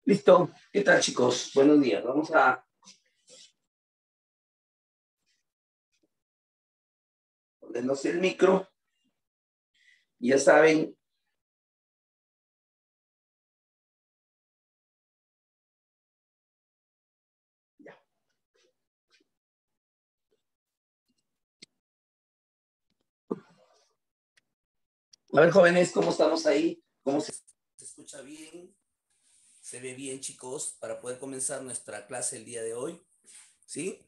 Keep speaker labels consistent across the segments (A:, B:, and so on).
A: Listo. ¿Qué tal, chicos? Buenos días. Vamos a ponernos el micro. Ya saben. Ya. A ver, jóvenes, ¿cómo estamos ahí? ¿Cómo se escucha bien? ¿Se ve bien, chicos? Para poder comenzar nuestra clase el día de hoy. ¿Sí?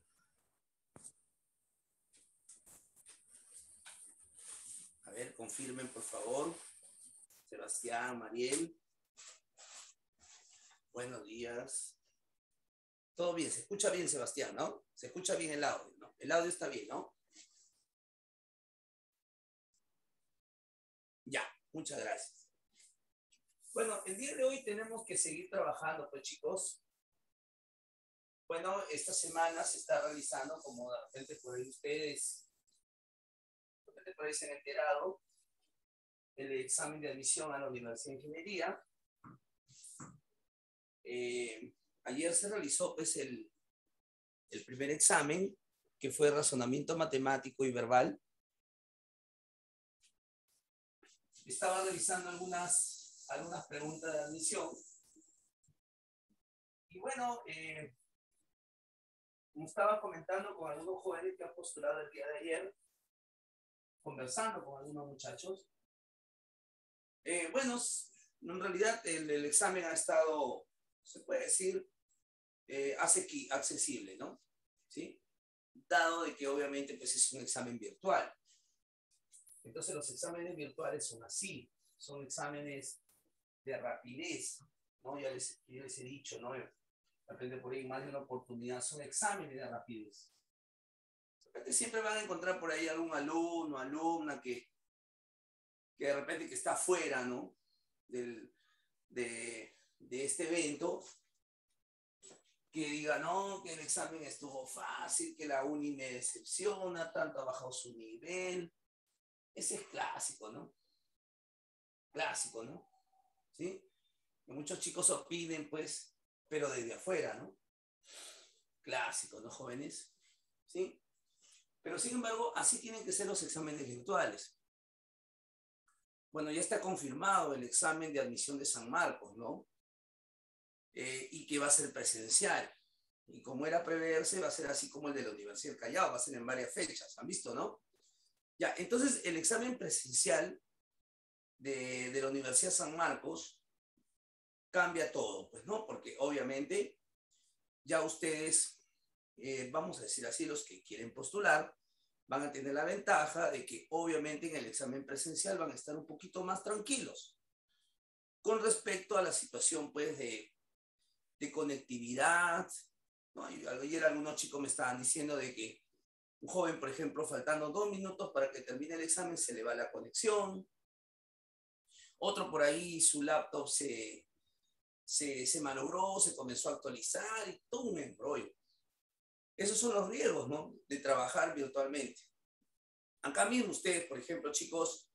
A: A ver, confirmen, por favor. Sebastián, Mariel. Buenos días. Todo bien, se escucha bien, Sebastián, ¿no? Se escucha bien el audio, ¿no? El audio está bien, ¿no? Ya, muchas gracias. Bueno, el día de hoy tenemos que seguir trabajando, pues, chicos. Bueno, esta semana se está realizando, como de repente por ahí ustedes, de repente por ahí se han enterado, el examen de admisión a la Universidad de Ingeniería. Ayer se realizó, pues, el primer examen, que fue razonamiento matemático y verbal. Estaba revisando algunas preguntas de admisión. Y bueno, como estaba comentando con algunos jóvenes que han postulado el día de ayer, conversando con algunos muchachos, bueno, en realidad el examen ha estado, se puede decir, accesible, ¿no? ¿Sí? Dado de que obviamente pues, es un examen virtual. Entonces los exámenes virtuales son así, son exámenes de rapidez, ¿no? Ya les he dicho, ¿no? Aprende por ahí más de una oportunidad, son exámenes de rapidez. De repente siempre van a encontrar por ahí algún alumno, alumna que de repente que está fuera, ¿no? De este evento, que diga, no, que el examen estuvo fácil, que la uni me decepciona, tanto ha bajado su nivel. Ese es clásico, ¿no? Clásico, ¿no? ¿Sí? Que muchos chicos opinen, pues, pero desde afuera, ¿no? Clásico, ¿no, jóvenes? ¿Sí? Pero, sin embargo, así tienen que ser los exámenes virtuales. Bueno, ya está confirmado el examen de admisión de San Marcos, ¿no? Y que va a ser presencial. Y como era preverse, va a ser así como el de la Universidad del Callao, va a ser en varias fechas. ¿Han visto, no? Ya, entonces el examen presencial de la Universidad San Marcos cambia todo, pues, ¿no? Porque obviamente ya ustedes, vamos a decir así, los que quieren postular, van a tener la ventaja de que obviamente en el examen presencial van a estar un poquito más tranquilos con respecto a la situación, pues, de conectividad, ¿no? Y ayer algunos chicos me estaban diciendo de que un joven, por ejemplo, faltando 2 minutos para que termine el examen, se le va la conexión. Otro por ahí, su laptop se malogró, se comenzó a actualizar y todo un embrollo. Esos son los riesgos, ¿no? De trabajar virtualmente. Acá mismo ustedes, por ejemplo, chicos,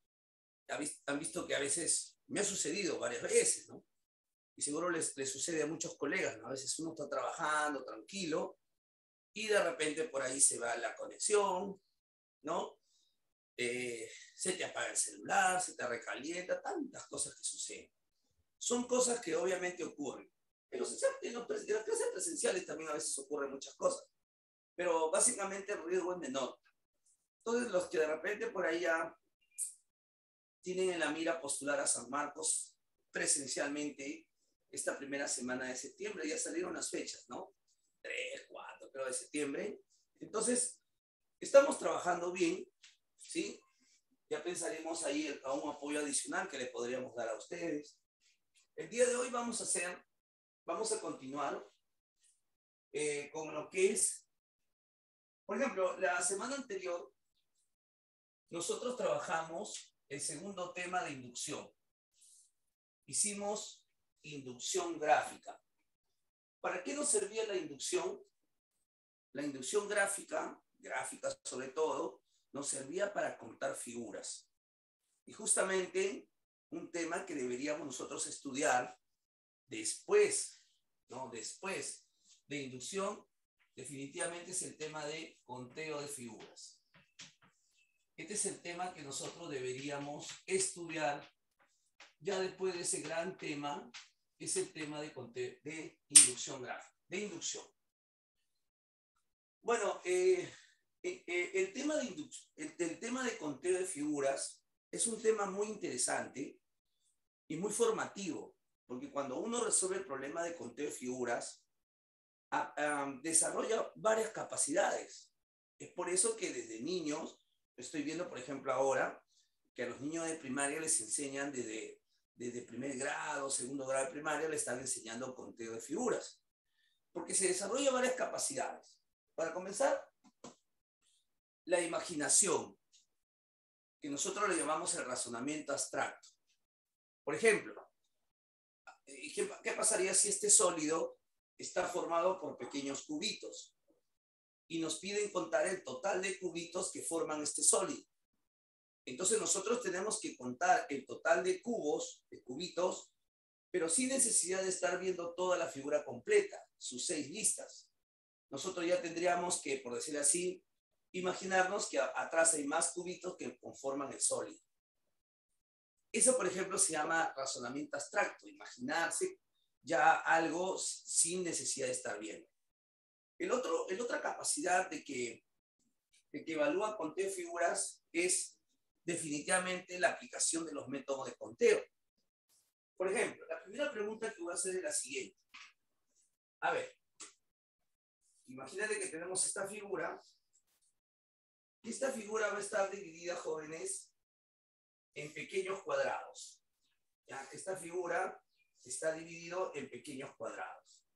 A: han visto que a veces, me ha sucedido varias veces, ¿no? Y seguro les sucede a muchos colegas, ¿no? A veces uno está trabajando tranquilo y de repente por ahí se va la conexión, ¿no? Se te apaga el celular, se te recalienta, tantas cosas que suceden. Son cosas que obviamente ocurren. En las clases presenciales también a veces ocurren muchas cosas, pero básicamente el riesgo es menor. Entonces, los que de repente por ahí ya tienen en la mira postular a San Marcos presencialmente esta primera semana de septiembre, ya salieron las fechas, ¿no? 3, 4, creo, de septiembre. Entonces, estamos trabajando bien, ¿sí? Ya pensaremos ahí a un apoyo adicional que le podríamos dar a ustedes. El día de hoy vamos a continuar con lo que es, por ejemplo, la semana anterior nosotros trabajamos el segundo tema de inducción. Hicimos inducción gráfica. ¿Para qué nos servía la inducción? La inducción gráfica sobre todo, nos servía para contar figuras. Y justamente un tema que deberíamos nosotros estudiar después, ¿no? Después de inducción, definitivamente es el tema de conteo de figuras. Este es el tema que nosotros deberíamos estudiar ya después de ese gran tema, que es el tema de conteo, de inducción gráfica, de inducción. Bueno, el tema de conteo de figuras es un tema muy interesante y muy formativo, porque cuando uno resuelve el problema de conteo de figuras, desarrolla varias capacidades. Es por eso que desde niños, estoy viendo por ejemplo ahora, que a los niños de primaria les enseñan desde primer grado, segundo grado de primaria, le están enseñando conteo de figuras, porque se desarrolla varias capacidades. Para comenzar, la imaginación, que nosotros le llamamos el razonamiento abstracto. Por ejemplo, ¿qué pasaría si este sólido está formado por pequeños cubitos y nos piden contar el total de cubitos que forman este sólido? Entonces nosotros tenemos que contar el total de cubitos, pero sin necesidad de estar viendo toda la figura completa, sus 6 listas. Nosotros ya tendríamos que, por decirlo así, imaginarnos que atrás hay más cubitos que conforman el sólido. Eso, por ejemplo, se llama razonamiento abstracto, imaginarse ya algo sin necesidad de estar viendo. El otra capacidad de que evalúa conteo de figuras es definitivamente la aplicación de los métodos de conteo. Por ejemplo, la primera pregunta que voy a hacer es la siguiente. A ver, imagínate que tenemos esta figura, y esta figura va a estar dividida, jóvenes, en pequeños cuadrados. ¿Ya? Esta figura está dividido en pequeños cuadrados.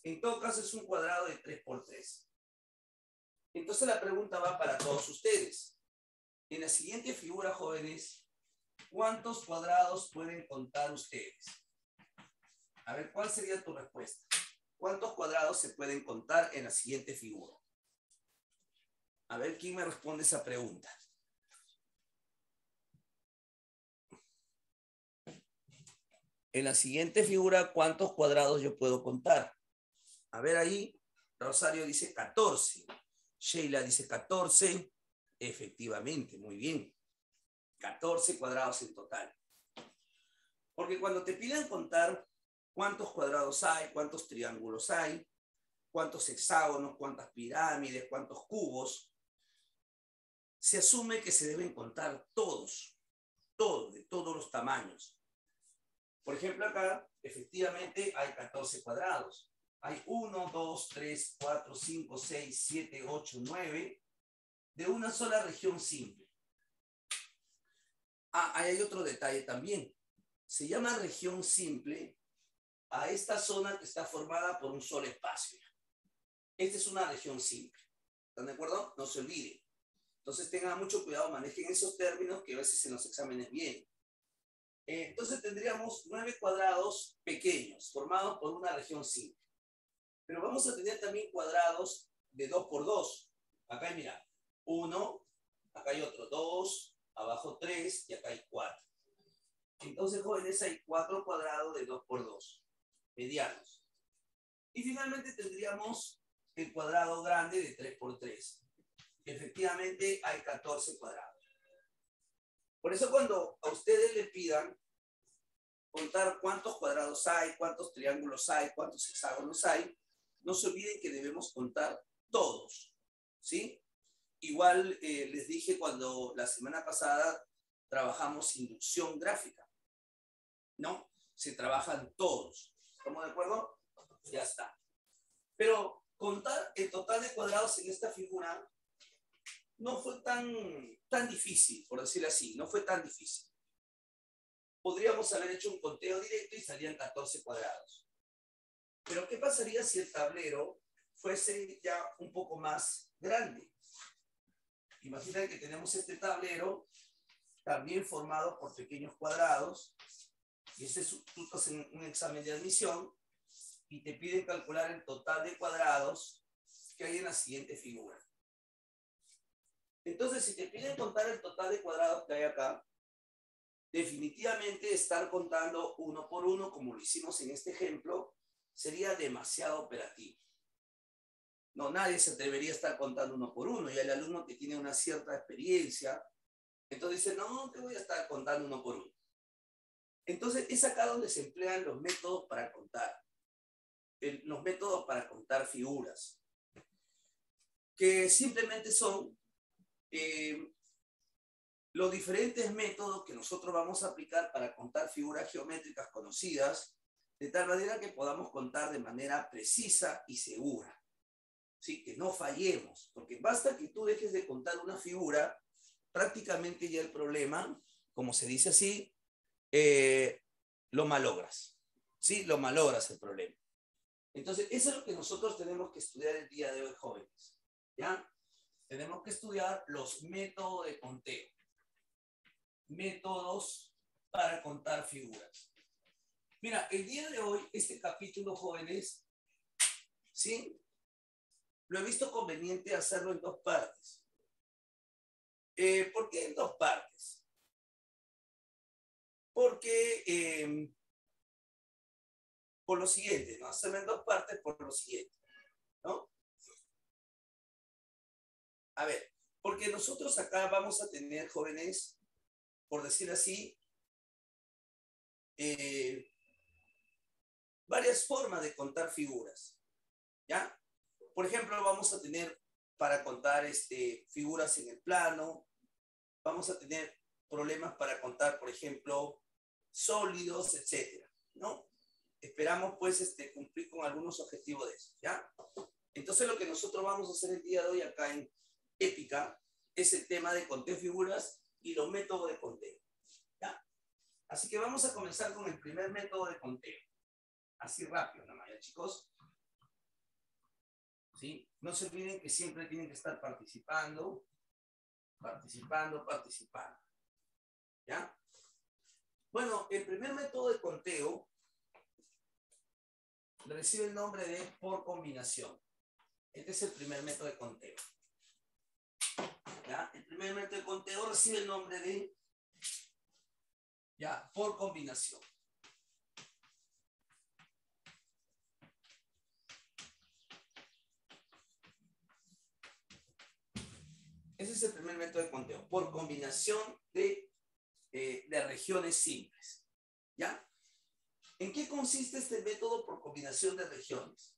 A: En todo caso es un cuadrado de 3 por 3. Entonces la pregunta va para todos ustedes. En la siguiente figura, jóvenes, ¿cuántos cuadrados pueden contar ustedes? A ver, ¿cuál sería tu respuesta? ¿Cuántos cuadrados se pueden contar en la siguiente figura? A ver, ¿quién me responde esa pregunta? En la siguiente figura, ¿cuántos cuadrados yo puedo contar? A ver ahí, Rosario dice 14. Sheila dice 14. Efectivamente, muy bien. 14 cuadrados en total. Porque cuando te piden contar cuántos cuadrados hay, cuántos triángulos hay, cuántos hexágonos, cuántas pirámides, cuántos cubos, se asume que se deben contar todos, de todos los tamaños. Por ejemplo, acá efectivamente hay 14 cuadrados. Hay 1, 2, 3, 4, 5, 6, 7, 8, 9 de una sola región simple. Ahí hay otro detalle también. Se llama región simple a esta zona que está formada por un solo espacio. Esta es una región simple. ¿Están de acuerdo? No se olviden. Entonces tengan mucho cuidado, manejen esos términos que a veces en los exámenes vienen. Entonces tendríamos 9 cuadrados pequeños formados por una región simple. Pero vamos a tener también cuadrados de 2 por 2. Acá hay, mira, 1, acá hay otro 2, abajo 3 y acá hay 4. Entonces, jóvenes, hay 4 cuadrados de 2 por 2, medianos. Y finalmente tendríamos el cuadrado grande de 3 por 3. Efectivamente, hay 14 cuadrados. Por eso cuando a ustedes les pidan contar cuántos cuadrados hay, cuántos triángulos hay, cuántos hexágonos hay, no se olviden que debemos contar todos, ¿sí? Igual les dije cuando la semana pasada trabajamos inducción gráfica, ¿no? Se trabajan todos. ¿Estamos de acuerdo? Ya está. Pero contar el total de cuadrados en esta figura no fue tan difícil, por decirlo así, no fue tan difícil. Podríamos haber hecho un conteo directo y salían 14 cuadrados. Pero ¿qué pasaría si el tablero fuese ya un poco más grande? Imaginen que tenemos este tablero también formado por pequeños cuadrados, y tú estás en un examen de admisión y te piden calcular el total de cuadrados que hay en la siguiente figura. Entonces, si te piden contar el total de cuadrados que hay acá, definitivamente estar contando uno por uno, como lo hicimos en este ejemplo, sería demasiado operativo. No, nadie se atrevería a estar contando uno por uno, y el alumno que tiene una cierta experiencia, entonces dice, no, te voy a estar contando uno por uno. Entonces es acá donde se emplean los métodos para contar, los métodos para contar figuras, que simplemente son los diferentes métodos que nosotros vamos a aplicar para contar figuras geométricas conocidas, de tal manera que podamos contar de manera precisa y segura. ¿Sí? Que no fallemos, porque basta que tú dejes de contar una figura, prácticamente ya el problema, como se dice así, lo malogras. ¿Sí? Lo malogras el problema. Entonces, eso es lo que nosotros tenemos que estudiar el día de hoy, jóvenes. ¿Ya? Tenemos que estudiar los métodos de conteo. Métodos para contar figuras. Mira, el día de hoy, este capítulo, jóvenes, ¿sí? Lo he visto conveniente hacerlo en dos partes. ¿Por qué en dos partes? Porque por lo siguiente, ¿no? Hacerlo en dos partes por lo siguiente, ¿no? A ver, porque nosotros acá vamos a tener, jóvenes, por decir así, varias formas de contar figuras, ¿ya? Por ejemplo, vamos a tener para contar figuras en el plano, vamos a tener problemas para contar, por ejemplo, sólidos, etcétera, ¿no? Esperamos, pues, cumplir con algunos objetivos de eso, ¿ya? Entonces, lo que nosotros vamos a hacer el día de hoy acá en Épica es el tema de conteo de figuras y los métodos de conteo, ¿ya? Así que vamos a comenzar con el primer método de conteo. Así rápido, nada más, ¿ya, chicos? ¿Sí? No se olviden que siempre tienen que estar participando, ¿ya? Bueno, el primer método de conteo recibe el nombre de por combinación. Este es el primer método de conteo. ¿Ya? El primer método de conteo recibe el nombre de, ya, por combinación. Ese es el primer método de conteo, por combinación de regiones simples. ¿Ya? ¿En qué consiste este método por combinación de regiones?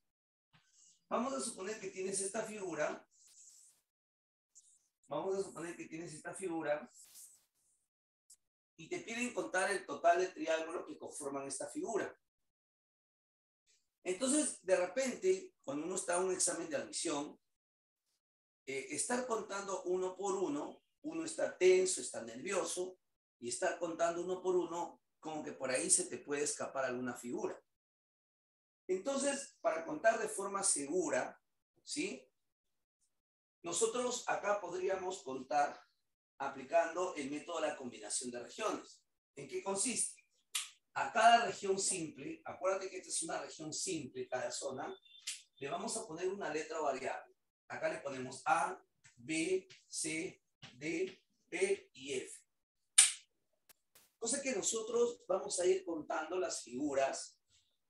A: Vamos a suponer que tienes esta figura. Y te piden contar el total de triángulos que conforman esta figura. Entonces, de repente, cuando uno está en un examen de admisión, estar contando uno por uno, uno está tenso, está nervioso, y estar contando uno por uno, como que por ahí se te puede escapar alguna figura. Entonces, para contar de forma segura, ¿sí? Nosotros acá podríamos contar aplicando el método de la combinación de regiones. ¿En qué consiste? A cada región simple, acuérdate que esta es una región simple, cada zona, le vamos a poner una letra variable. Acá le ponemos A, B, C, D, E y F. Cosa que nosotros vamos a ir contando las figuras,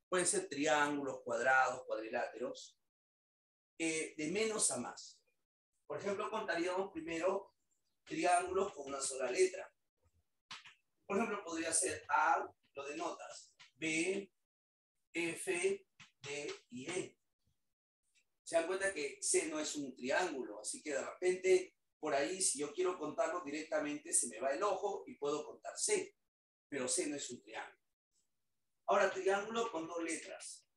A: pueden ser triángulos, cuadrados, cuadriláteros, de menos a más. Por ejemplo, contaríamos primero triángulos con una sola letra. Por ejemplo, podría ser A, lo denotas, B, F, D y E. Se dan cuenta que C no es un triángulo, así que de repente, por ahí, si yo quiero contarlo directamente, se me va el ojo y puedo contar C, pero C no es un triángulo. Ahora, triángulo con dos letras.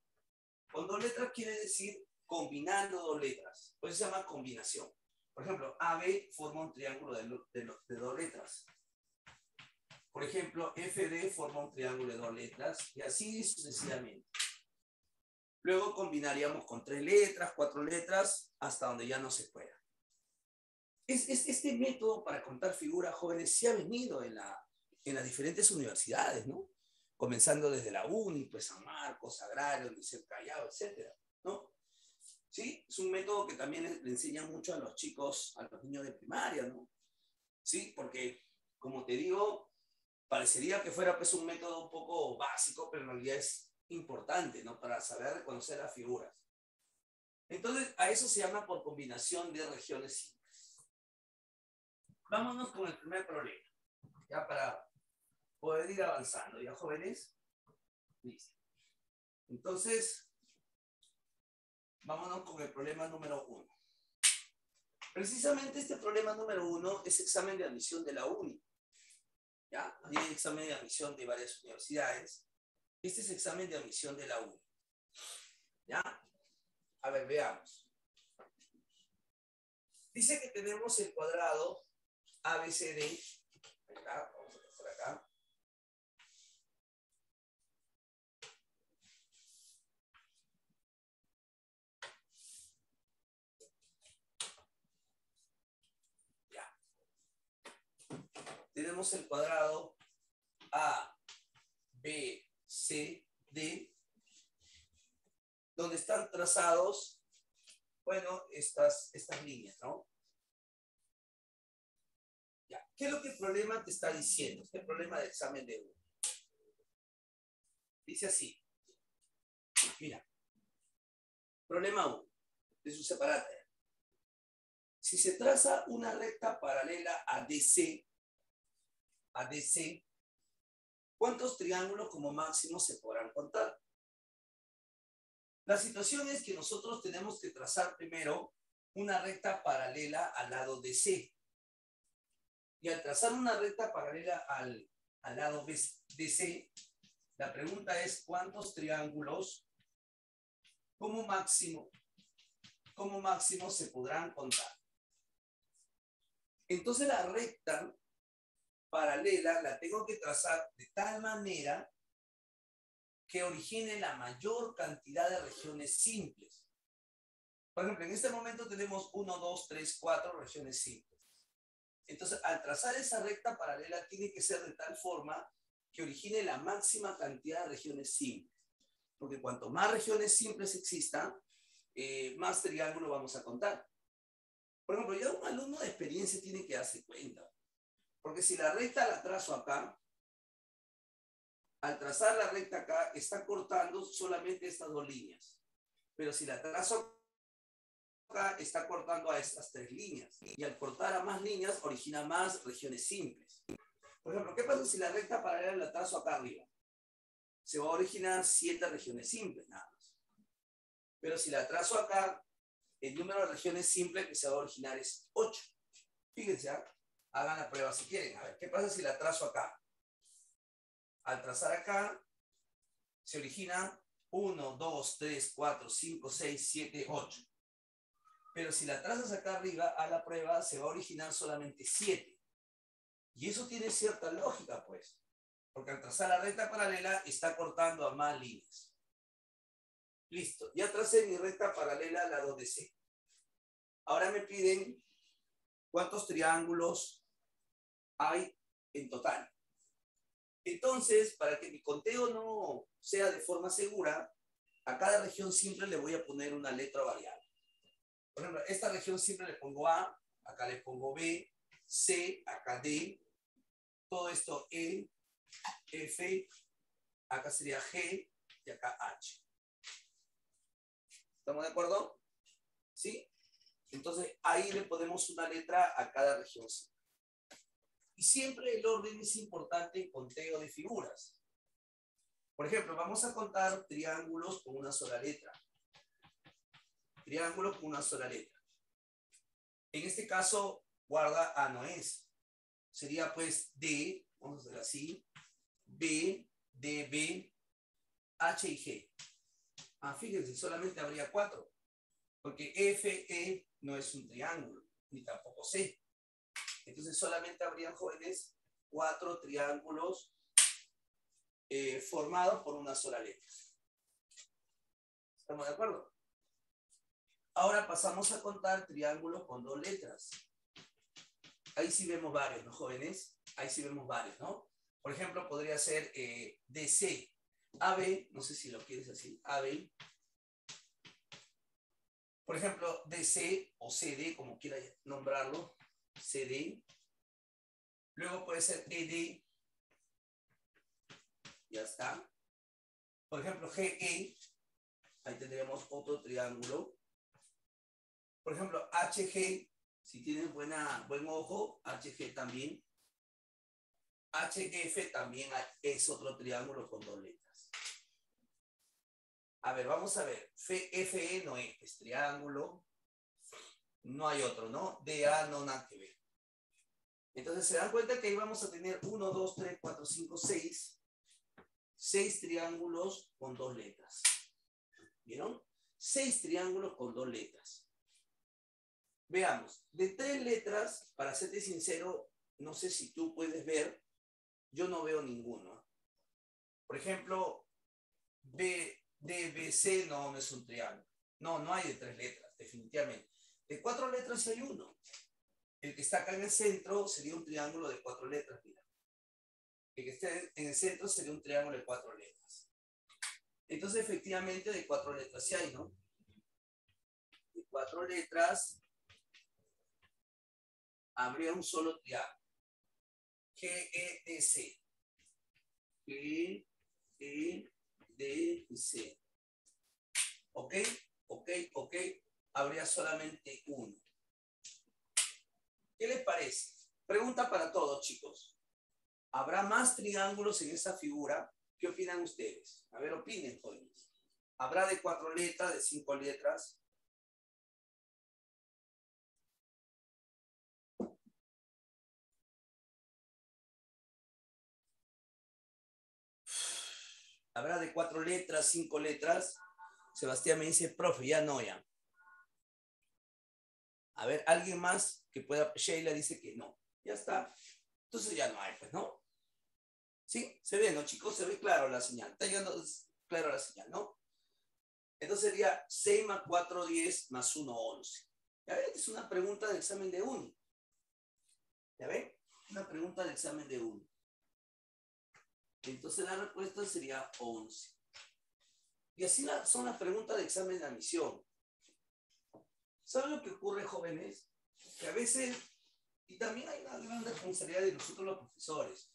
A: Con dos letras quiere decir combinando dos letras, por eso se llama combinación. Por ejemplo, AB forma un triángulo de dos letras. Por ejemplo, FD forma un triángulo de dos letras y así sucesivamente. Luego combinaríamos con 3 letras, 4 letras, hasta donde ya no se pueda. Este método para contar figuras, jóvenes, sí ha venido en las diferentes universidades, ¿no? Comenzando desde la UNI, pues San Marcos, Agrario, Liceo Callao, etcétera, ¿no? Sí, es un método que también le enseñan mucho a los chicos, a los niños de primaria, ¿no? Sí, porque, como te digo, Parecería que fuera pues un método un poco básico, pero en realidad es importante, ¿no? Para saber reconocer las figuras. Entonces, a eso se llama por combinación de regiones simples. Vámonos con el primer problema, ya para poder ir avanzando, ¿ya, jóvenes? Listo. Entonces, vámonos con el problema número 1. Precisamente este problema número 1 es examen de admisión de la UNI. ¿Ya? Hay examen de admisión de varias universidades. Este es examen de admisión de la UNI. ¿Ya? A ver, veamos. Dice que tenemos el cuadrado ABCD. Acá, vamos a pasar acá. Ya. Tenemos el cuadrado A, B, C, D, donde están trazados, bueno, estas líneas, ¿no? Ya. ¿Qué es lo que el problema te está diciendo? Este problema de examen de UNI. Dice así. Mira. Problema 1, de su separata. Si se traza una recta paralela a DC, ¿cuántos triángulos como máximo se podrán contar? La situación es que nosotros tenemos que trazar primero una recta paralela al lado DC. Y al trazar una recta paralela al lado DC, la pregunta es ¿cuántos triángulos como máximo se podrán contar? Entonces la recta paralela la tengo que trazar de tal manera que origine la mayor cantidad de regiones simples. Por ejemplo, en este momento tenemos 1, 2, 3, 4 regiones simples. Entonces, al trazar esa recta paralela tiene que ser de tal forma que origine la máxima cantidad de regiones simples. Porque cuanto más regiones simples existan, más triángulos vamos a contar. Por ejemplo, ya un alumno de experiencia tiene que darse cuenta. Porque si la recta la trazo acá, al trazar la recta acá, está cortando solamente estas dos líneas. Pero si la trazo acá, está cortando a estas tres líneas. Y al cortar a más líneas, origina más regiones simples. Por ejemplo, ¿qué pasa si la recta paralela la trazo acá arriba? Se va a originar 7 regiones simples, nada más. Pero si la trazo acá, el número de regiones simples que se va a originar es 8. Fíjense, hagan la prueba si quieren. A ver, ¿qué pasa si la trazo acá? Al trazar acá, se origina 1, 2, 3, 4, 5, 6, 7, 8. Pero si la trazas acá arriba, a la prueba se va a originar solamente 7. Y eso tiene cierta lógica, pues. Porque al trazar la recta paralela, está cortando a más líneas. Listo, ya tracé mi recta paralela al lado de C. Ahora me piden cuántos triángulos hay en total. Entonces, para que mi conteo no sea de forma segura, a cada región simple le voy a poner una letra variable. Por ejemplo, a esta región simple le pongo A, acá le pongo B, C, acá D, todo esto E, F, acá sería G y acá H. ¿Estamos de acuerdo? ¿Sí? Entonces, ahí le ponemos una letra a cada región simple. Y siempre el orden es importante en conteo de figuras. Por ejemplo, vamos a contar triángulos con una sola letra. Triángulos con una sola letra. En este caso, guarda A no es. Sería pues D, vamos a hacer así, B, D, B, H y G. Fíjense, solamente habría 4. Porque F, E no es un triángulo, ni tampoco C. Entonces solamente habrían, jóvenes, 4 triángulos formados por una sola letra. ¿Estamos de acuerdo? Ahora pasamos a contar triángulos con 2 letras. Ahí sí vemos varios, ¿no, jóvenes? Ahí sí vemos varios, ¿no? Por ejemplo, podría ser DC. AB, no sé si lo quieres así, AB. Por ejemplo, DC o CD, como quiera nombrarlo, CD. Luego puede ser ED, Ya está. Por ejemplo, GE, ahí tendríamos otro triángulo. Por ejemplo, HG, si tienes buen ojo, HG también. HF también es otro triángulo con dos letras. A ver, vamos a ver. FE no es triángulo. No hay otro, ¿no? DA no nada que ver. Entonces se dan cuenta que ahí vamos a tener 1, 2, 3, 4, 5, 6. 6 triángulos con dos letras. ¿Vieron? 6 triángulos con dos letras. Veamos, de 3 letras, para serte sincero, no sé si tú puedes ver, yo no veo ninguno. Por ejemplo, DBC no es un triángulo. No hay de 3 letras, definitivamente. De 4 letras hay uno. El que está acá en el centro sería un triángulo de 4 letras, mira. El que esté en el centro sería un triángulo de 4 letras. Entonces, efectivamente, de 4 letras sí hay, ¿no? De 4 letras habría un solo triángulo. GEDC. GEDC. ¿Ok? ¿Ok? Habría solamente uno. ¿Qué les parece? Pregunta para todos, chicos. ¿Habrá más triángulos en esa figura? ¿Qué opinan ustedes? A ver, opinen, jóvenes. ¿Habrá de 4 letras, de 5 letras? ¿Habrá de 4 letras, 5 letras? Sebastián me dice, profe, ya no, ya. A ver, alguien más que pueda. Sheila dice que no. Ya está. Entonces ya no hay, pues, ¿no? ¿Sí? Se ve, ¿no, chicos? Se ve claro la señal. Está llegando claro la señal, ¿no? Entonces sería 6 más 4, 10 más 1, 11. ¿Ya ven? Es una pregunta de examen de UNI. ¿Ya ven? Una pregunta de examen de UNI. Entonces la respuesta sería 11. Y así son las preguntas de examen de admisión. ¿Saben lo que ocurre, jóvenes? Que a veces, y también hay una gran responsabilidad de nosotros los profesores,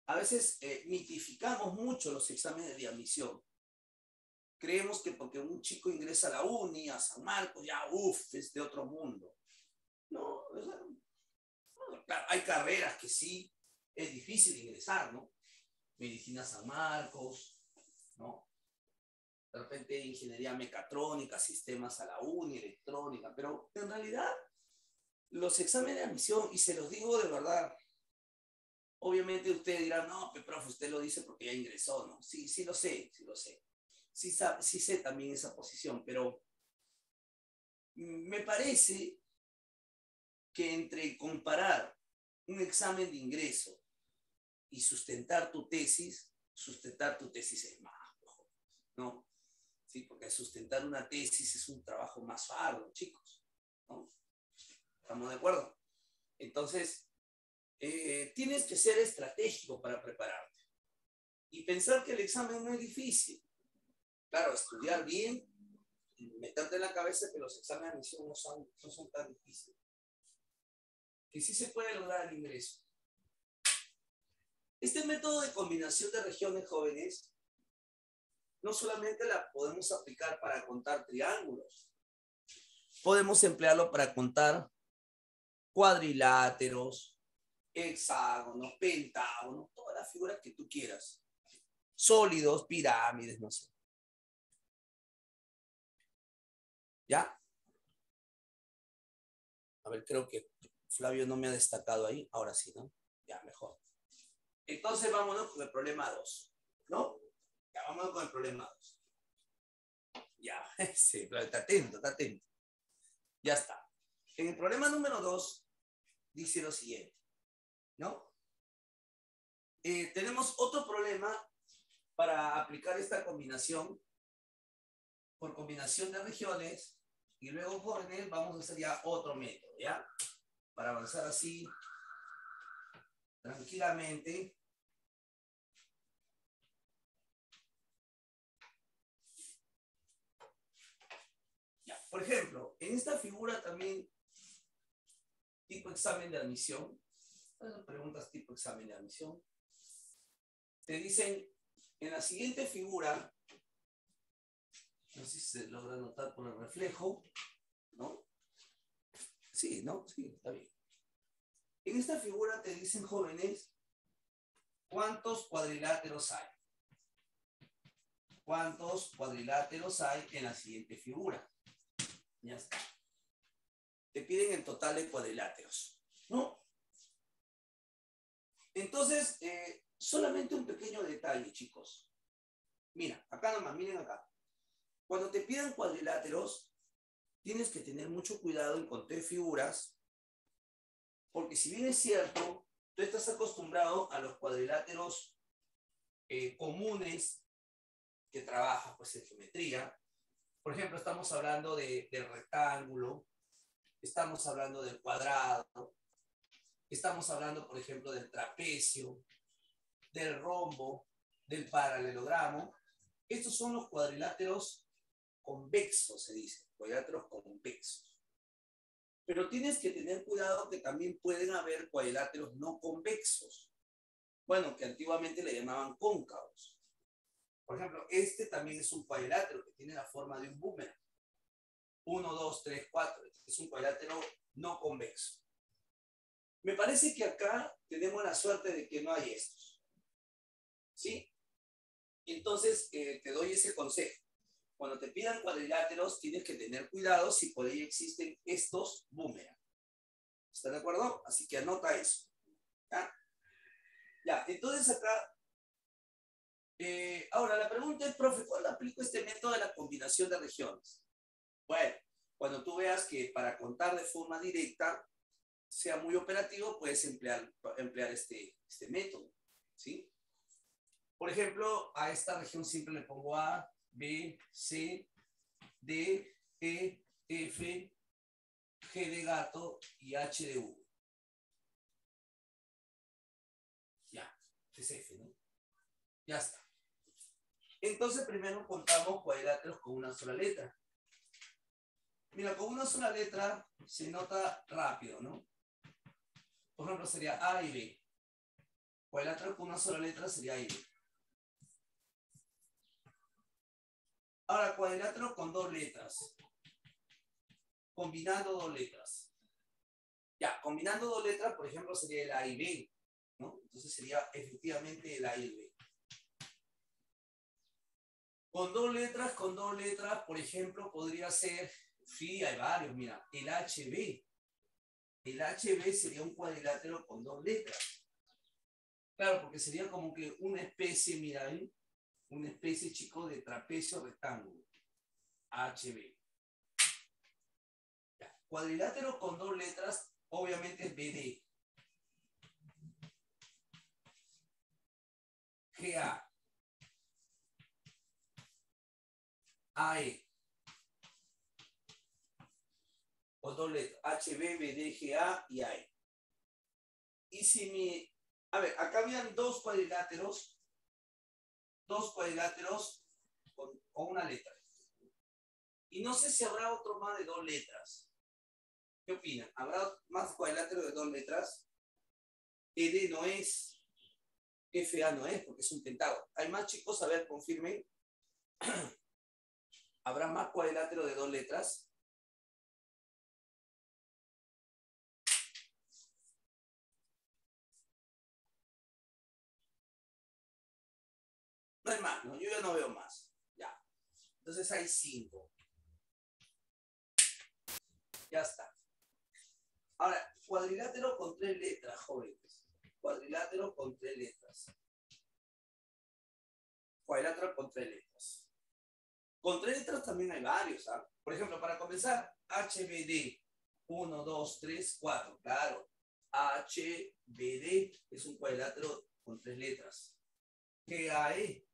A: a veces mitificamos mucho los exámenes de admisión. Creemos que porque un chico ingresa a la uni, a San Marcos, ya, es de otro mundo. No, o sea, claro, hay carreras que sí es difícil ingresar, ¿no? Medicina San Marcos, ¿no? De repente ingeniería mecatrónica, sistemas a la uni, electrónica, pero en realidad los exámenes de admisión, y se los digo de verdad, obviamente ustedes dirán, no, pero profe, usted lo dice porque ya ingresó, ¿no? Sí, sí lo sé, sí lo sé. Sí sé también esa posición, pero me parece que entre comparar un examen de ingreso y sustentar tu tesis es más, ¿no? Sí, porque sustentar una tesis es un trabajo más arduo, chicos, ¿no? ¿Estamos de acuerdo? Entonces, tienes que ser estratégico para prepararte y pensar que el examen no es difícil. Claro, estudiar bien, meterte en la cabeza que los exámenes de admisión no son tan difíciles. Que sí se puede lograr el ingreso. Este método de combinación de regiones, jóvenes, no solamente la podemos aplicar para contar triángulos, podemos emplearlo para contar cuadriláteros, hexágonos, pentágonos, todas las figuras que tú quieras. Sólidos, pirámides, no sé. ¿Ya? A ver, creo que Flavio no me ha destacado ahí. Ahora sí, ¿no? Ya, mejor. Entonces vámonos con el problema 2, ¿no? Ya, vámonos con el problema 2. Ya, sí, pero está atento, está atento. Ya está. En el problema número 2 dice lo siguiente, ¿no? Tenemos otro problema para aplicar esta combinación por combinación de regiones y luego, jóvenes, vamos a hacer ya otro método, ¿ya? Para avanzar así tranquilamente. Ya. Por ejemplo, en esta figura también, tipo examen de admisión, preguntas tipo examen de admisión. te dicen, en la siguiente figura, no sé si se logra notar por el reflejo, ¿no? Sí, ¿no? Sí, está bien. En esta figura te dicen, jóvenes, ¿cuántos cuadriláteros hay? ¿Cuántos cuadriláteros hay en la siguiente figura? Ya está. Te piden el total de cuadriláteros, ¿no? Entonces, solamente un pequeño detalle, chicos. Mira, acá nomás, miren acá. Cuando te pidan cuadriláteros, tienes que tener mucho cuidado en contar figuras, porque si bien es cierto, tú estás acostumbrado a los cuadriláteros comunes que trabajas pues, en geometría. Por ejemplo, estamos hablando del rectángulo, estamos hablando del cuadrado, estamos hablando, por ejemplo, del trapecio, del rombo, del paralelogramo. Estos son los cuadriláteros convexos, se dice, cuadriláteros convexos. Pero tienes que tener cuidado que también pueden haber cuadriláteros no convexos. Bueno, que antiguamente le llamaban cóncavos. Por ejemplo, este también es un cuadrilátero que tiene la forma de un boomerang. 1, 2, 3, 4. Es un cuadrilátero no convexo. Me parece que acá tenemos la suerte de que no hay estos. ¿Sí? Entonces, te doy ese consejo. Cuando te pidan cuadriláteros, tienes que tener cuidado si por ahí existen estos boomerang. ¿Estás de acuerdo? Así que anota eso. ¿Ya? Ya, entonces acá, ahora la pregunta es, profe, ¿cuándo aplico este método de la combinación de regiones? Bueno, cuando tú veas que para contar de forma directa sea muy operativo, puedes emplear este método, ¿sí? Por ejemplo, a esta región siempre le pongo A, B, C, D, E, F, G de gato y H de Hugo. Ya, es F, ¿no? Ya está. Entonces primero contamos cuadriláteros con una sola letra. Mira, con una sola letra se nota rápido, ¿no? Por ejemplo, sería A y B. Cuadrilátero con una sola letra sería A y B. Ahora, cuadrilátero con dos letras. Combinando dos letras. Ya, combinando dos letras, por ejemplo, sería el A y B, ¿no? Entonces sería efectivamente el A y el B. Con dos letras, por ejemplo, podría ser, sí, hay varios, mira, el HB. El HB sería un cuadrilátero con dos letras. Claro, porque sería como que una especie, mira ahí, una especie, chico, de trapecio rectángulo. HB. Ya. Cuadrilátero con dos letras, obviamente es BD. GA. AE. Con dos letras. HB, BD, GA y AE. Y si mi... A ver, acá habían dos cuadriláteros con una letra. Y no sé si habrá otro más de dos letras. ¿Qué opinan? ¿Habrá más cuadriláteros de dos letras? ED no es, FA no es, porque es un pentágono. ¿Hay más, chicos? A ver, confirmen. ¿Habrá más cuadriláteros de dos letras? No hay más, ¿no? Yo ya no veo más. Ya. Entonces hay 5. Ya está. Ahora, cuadrilátero con 3 letras, jóvenes. Cuadrilátero con 3 letras. Cuadrilátero con 3 letras. Con 3 letras también hay varios, ¿ah? Por ejemplo, para comenzar, HBD. 1, 2, 3, 4. Claro. HBD es un cuadrilátero con 3 letras. GAE.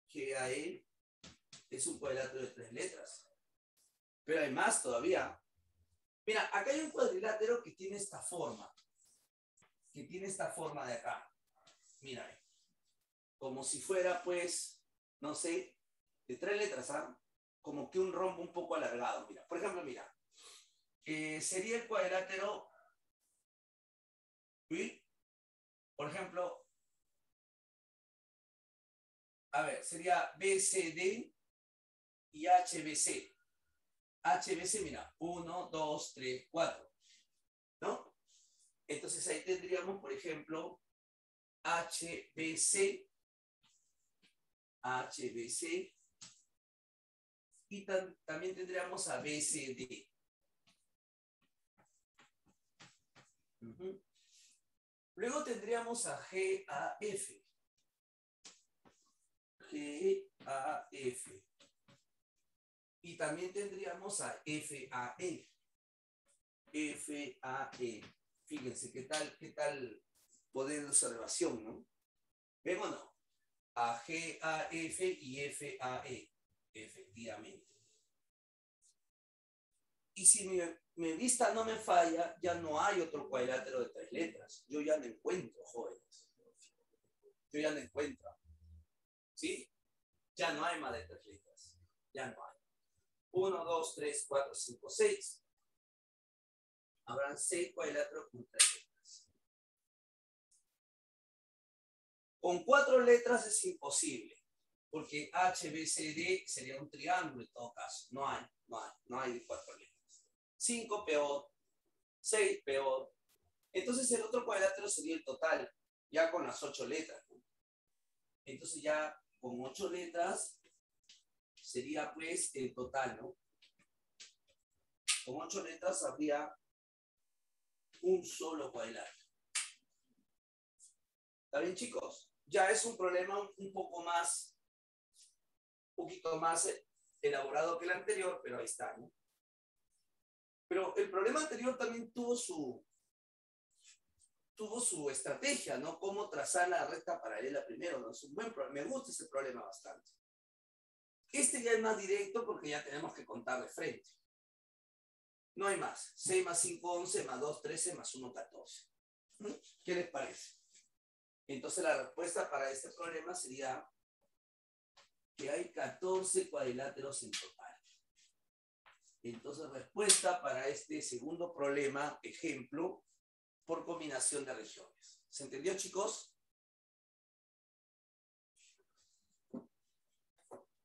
A: GAE es un cuadrilátero de 3 letras. Pero hay más todavía. Mira, acá hay un cuadrilátero que tiene esta forma. Que tiene esta forma de acá. Mira, como si fuera, pues, no sé, de 3 letras, ¿ah? Como que un rombo un poco alargado. Mira, por ejemplo, mira. Sería el cuadrilátero, ¿sí? Por ejemplo, A ver, sería BCD y HBC. HBC, mira, 1, 2, 3, 4, ¿no? Entonces ahí tendríamos, por ejemplo, HBC, HBC, y también tendríamos a BCD. Luego tendríamos a GAF. GAF. Y también tendríamos a FAE. FAE. Fíjense qué tal poder de observación, ¿no? ¿Ven o no? A GAF y FAE. Efectivamente. Y si mi vista no me falla, ya no hay otro cuadrilátero de 3 letras. Yo ya no encuentro, jóvenes. Yo ya no encuentro. ¿Sí? Ya no hay más de 3 letras. Ya no hay. 1, 2, 3, 4, 5, 6. Habrán 6 cuadriláteros con 3 letras. Con 4 letras es imposible, porque HBCD sería un triángulo en todo caso. No hay de 4 letras. 5 peor, 6 peor. Entonces el otro cuadrilátero sería el total, ya con las 8 letras, ¿no? Entonces ya con 8 letras sería pues el total, ¿no? Con 8 letras habría un solo cuadrilátero. ¿Está bien, chicos? Ya es un problema un poquito más elaborado que el anterior, pero ahí está, ¿no? Pero el problema anterior también tuvo su estrategia, ¿no? Cómo trazar la recta paralela primero, ¿no? Es un buen problema. Me gusta ese problema bastante. Este ya es más directo porque ya tenemos que contar de frente. No hay más. 6 más 5, 11, más 2, 13, más 1, 14. ¿Qué les parece? Entonces la respuesta para este problema sería que hay 14 cuadriláteros en total. Entonces respuesta para este segundo problema, ejemplo, por combinación de regiones. ¿Se entendió, chicos?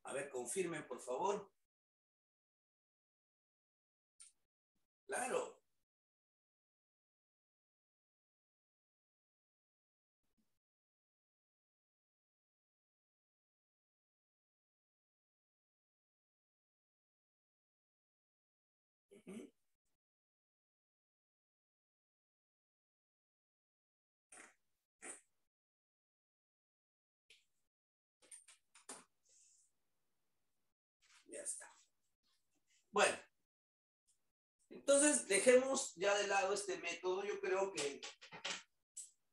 A: A ver, confirmen, por favor. Claro. Ya está. Bueno, entonces dejemos ya de lado este método. Yo creo que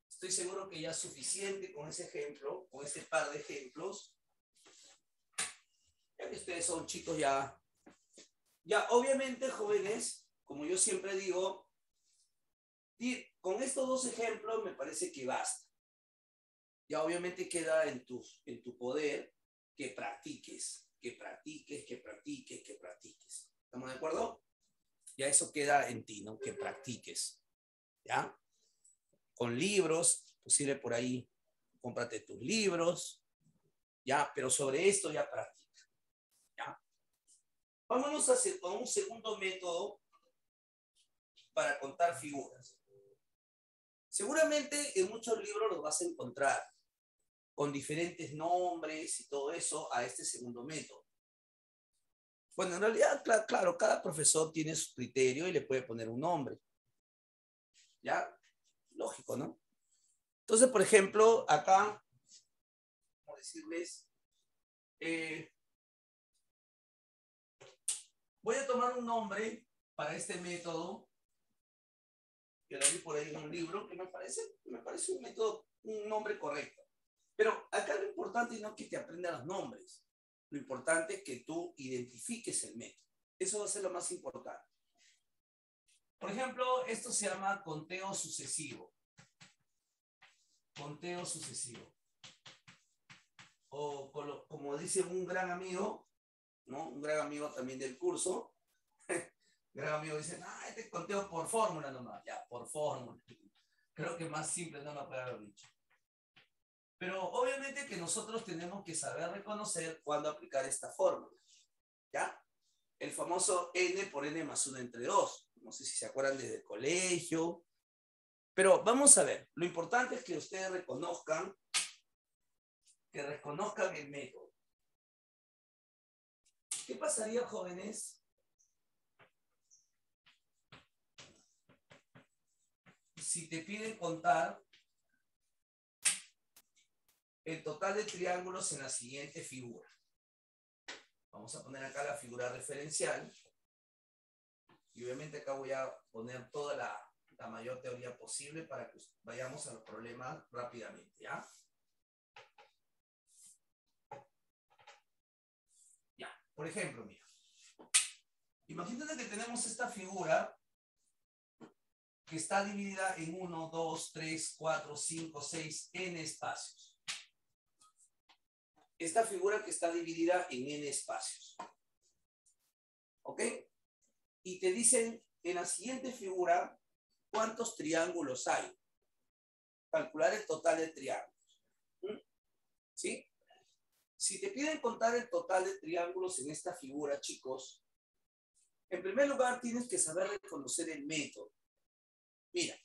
A: estoy seguro que ya es suficiente con ese ejemplo, con ese par de ejemplos. Ya que ustedes son chicos ya obviamente, jóvenes, como yo siempre digo, con estos 2 ejemplos me parece que basta. Ya obviamente queda en tu poder que practiques, que practiques, que practiques, que practiques. ¿Estamos de acuerdo? Ya eso queda en ti, ¿no? Que practiques. ¿Ya? Con libros, posible por ahí, cómprate tus libros, ¿ya? Pero sobre esto ya practica. ¿Ya? Vámonos a hacer con un segundo método para contar figuras. Seguramente en muchos libros los vas a encontrar con diferentes nombres y todo eso a este segundo método. Bueno, en realidad, claro, cada profesor tiene su criterio y le puede poner un nombre. ¿Ya? Lógico, ¿no? Entonces, por ejemplo, acá, vamos a decirles, voy a tomar un nombre para este método, que lo vi por ahí en un libro, que me parece un método, un nombre correcto. Pero acá lo importante no es que te aprendas los nombres. Lo importante es que tú identifiques el método. Eso va a ser lo más importante. Por ejemplo, esto se llama conteo sucesivo. Conteo sucesivo. O como dice un gran amigo, ¿no? Un gran amigo también del curso. Gran amigo dice, este es conteo por fórmula nomás. Ya, por fórmula. Creo que más simple no lo puede haber dicho. Pero obviamente que nosotros tenemos que saber reconocer cuándo aplicar esta fórmula, ¿ya? El famoso n por n más 1 entre 2. No sé si se acuerdan desde el colegio. Pero vamos a ver. Lo importante es que ustedes reconozcan el método. ¿Qué pasaría, jóvenes, si te piden contar el total de triángulos en la siguiente figura? Vamos a poner acá la figura referencial. Y obviamente acá voy a poner toda la mayor teoría posible para que vayamos a los problemas rápidamente, ¿ya? Ya, por ejemplo, mira. Imagínate que tenemos esta figura que está dividida en 1, 2, 3, 4, 5, 6, n espacios. Esta figura que está dividida en n espacios. ¿Ok? Y te dicen en la siguiente figura cuántos triángulos hay. Calcular el total de triángulos. ¿Sí? Si te piden contar el total de triángulos en esta figura, chicos, en primer lugar tienes que saber reconocer el método. Mira.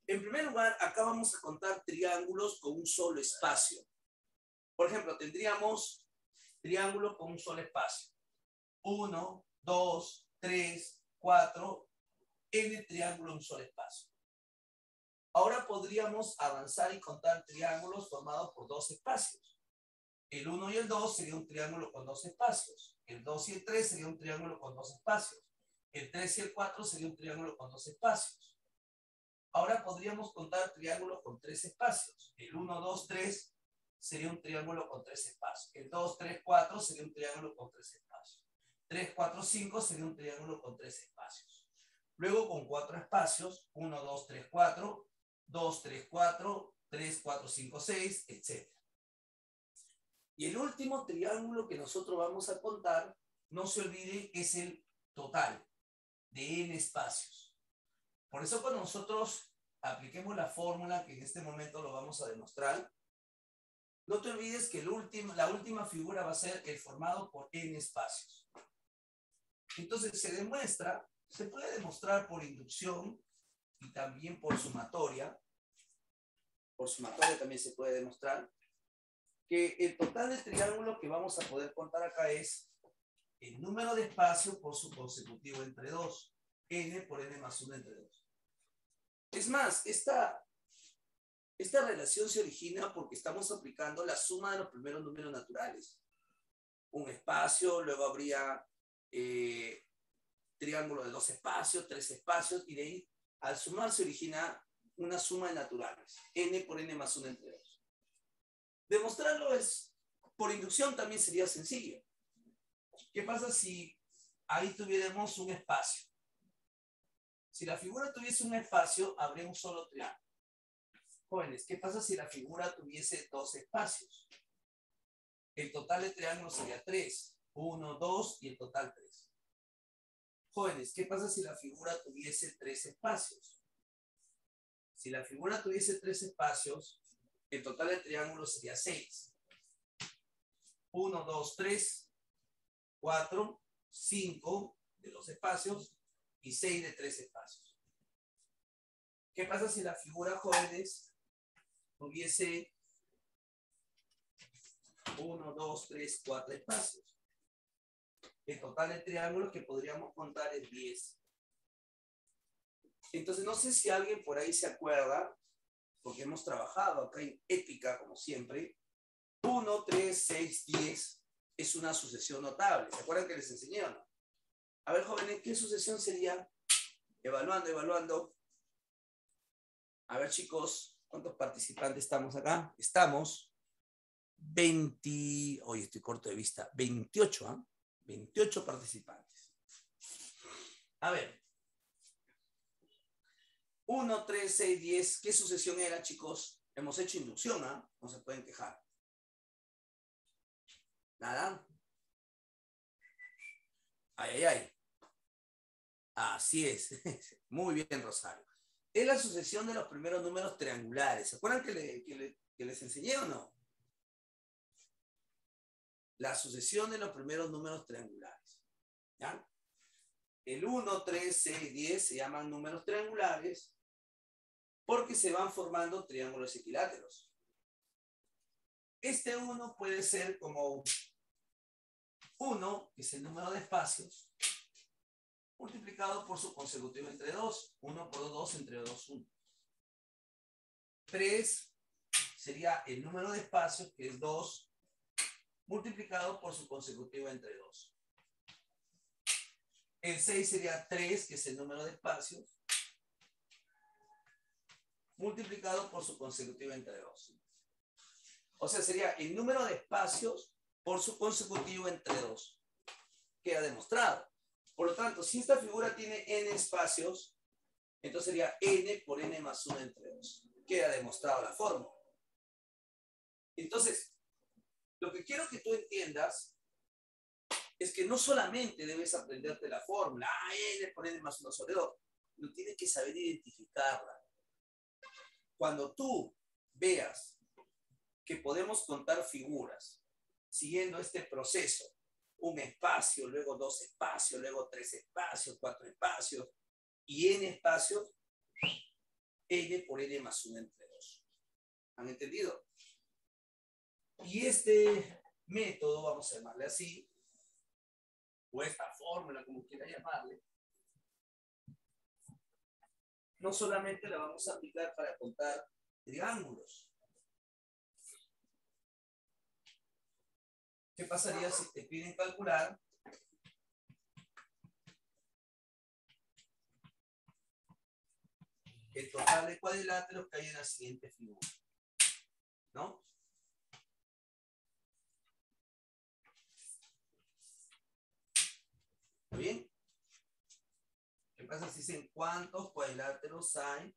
A: En primer lugar, acá vamos a contar triángulos con un solo espacio. Por ejemplo, tendríamos triángulos con un solo espacio. 1, 2, 3, 4, n triángulos en un solo espacio. Ahora podríamos avanzar y contar triángulos formados por dos espacios. El 1 y el 2 sería un triángulo con dos espacios. El 2 y el 3 sería un triángulo con dos espacios. El 3 y el 4 sería un triángulo con dos espacios. Ahora podríamos contar triángulos con tres espacios. El 1, 2, 3 sería un triángulo con tres espacios. El 2, 3, 4 sería un triángulo con tres espacios. 3, 4, 5 sería un triángulo con tres espacios. Luego con cuatro espacios, 1, 2, 3, 4, 2, 3, 4, 3, 4, 5, 6, etc. Y el último triángulo que nosotros vamos a contar, no se olvide, es el total de n espacios. Por eso cuando nosotros apliquemos la fórmula, que en este momento lo vamos a demostrar, no te olvides que la última figura va a ser el formado por n espacios. Entonces se puede demostrar por inducción y también por sumatoria. Por sumatoria también se puede demostrar que el total de triángulos que vamos a poder contar acá es el número de espacios por su consecutivo entre 2. N por n más 1 entre 2. Es más, esta relación se origina porque estamos aplicando la suma de los primeros números naturales. Un espacio, luego habría triángulo de dos espacios, tres espacios, y de ahí al sumar se origina una suma de naturales. N por n más 1 entre 2. Demostrarlo por inducción también sería sencillo. ¿Qué pasa si ahí tuviéramos un espacio? Si la figura tuviese un espacio, habría un solo triángulo. Jóvenes, ¿qué pasa si la figura tuviese dos espacios? El total de triángulos sería 3. 1, 2 y el total 3. Jóvenes, ¿qué pasa si la figura tuviese tres espacios? Si la figura tuviese tres espacios, el total de triángulos sería 6. 1, 2, 3, 4, 5 de dos espacios y 6 de tres espacios. ¿Qué pasa si la figura, jóvenes, tuviese 1, 2, 3, 4 espacios? El total de triángulos que podríamos contar es 10. Entonces, no sé si alguien por ahí se acuerda, porque hemos trabajado acá en ética, como siempre. 1, 3, 6, 10 es una sucesión notable. ¿Se acuerdan que les enseñé o no? A ver, jóvenes, ¿qué sucesión sería? Evaluando. A ver, chicos, ¿cuántos participantes estamos acá? Estamos 20, hoy estoy corto de vista, 28, ¿eh? 28 participantes. A ver. 1, 3, 6, 10. ¿Qué sucesión era, chicos? Hemos hecho inducción, ¿ah? No se pueden quejar. ¿Nada? Ay. Así es. Muy bien, Rosario. Es la sucesión de los primeros números triangulares. ¿Se acuerdan que les enseñé o no? La sucesión de los primeros números triangulares. ¿Ya? El 1, 3, 6, 10 se llaman números triangulares porque se van formando triángulos equiláteros. Este 1 puede ser como 1, que es el número de espacios, multiplicado por su consecutivo entre 2. 1 por 2 entre 2, 1. 3 sería el número de espacios, que es 2, multiplicado por su consecutivo entre 2. El 6 sería 3, que es el número de espacios, multiplicado por su consecutivo entre 2. O sea, sería el número de espacios por su consecutivo entre 2. Queda demostrado. Por lo tanto, si esta figura tiene n espacios, entonces sería n por n más 1 entre 2. Queda demostrado la fórmula. Entonces, lo que quiero que tú entiendas es que no solamente debes aprenderte la fórmula, n por n más 1 sobre 2, no tienes que saber identificarla. Cuando tú veas que podemos contar figuras siguiendo este proceso, un espacio, luego 2 espacios, luego 3 espacios, 4 espacios y n espacios, n por n más 1 entre 2. ¿Han entendido? Y este método, vamos a llamarle así, o esta fórmula, como quiera llamarle, no solamente la vamos a aplicar para contar triángulos. ¿Qué pasaría si te piden calcular el total de cuadriláteros que hay en la siguiente figura? ¿No? ¿Está bien? ¿Qué pasa si dicen cuántos cuadriláteros hay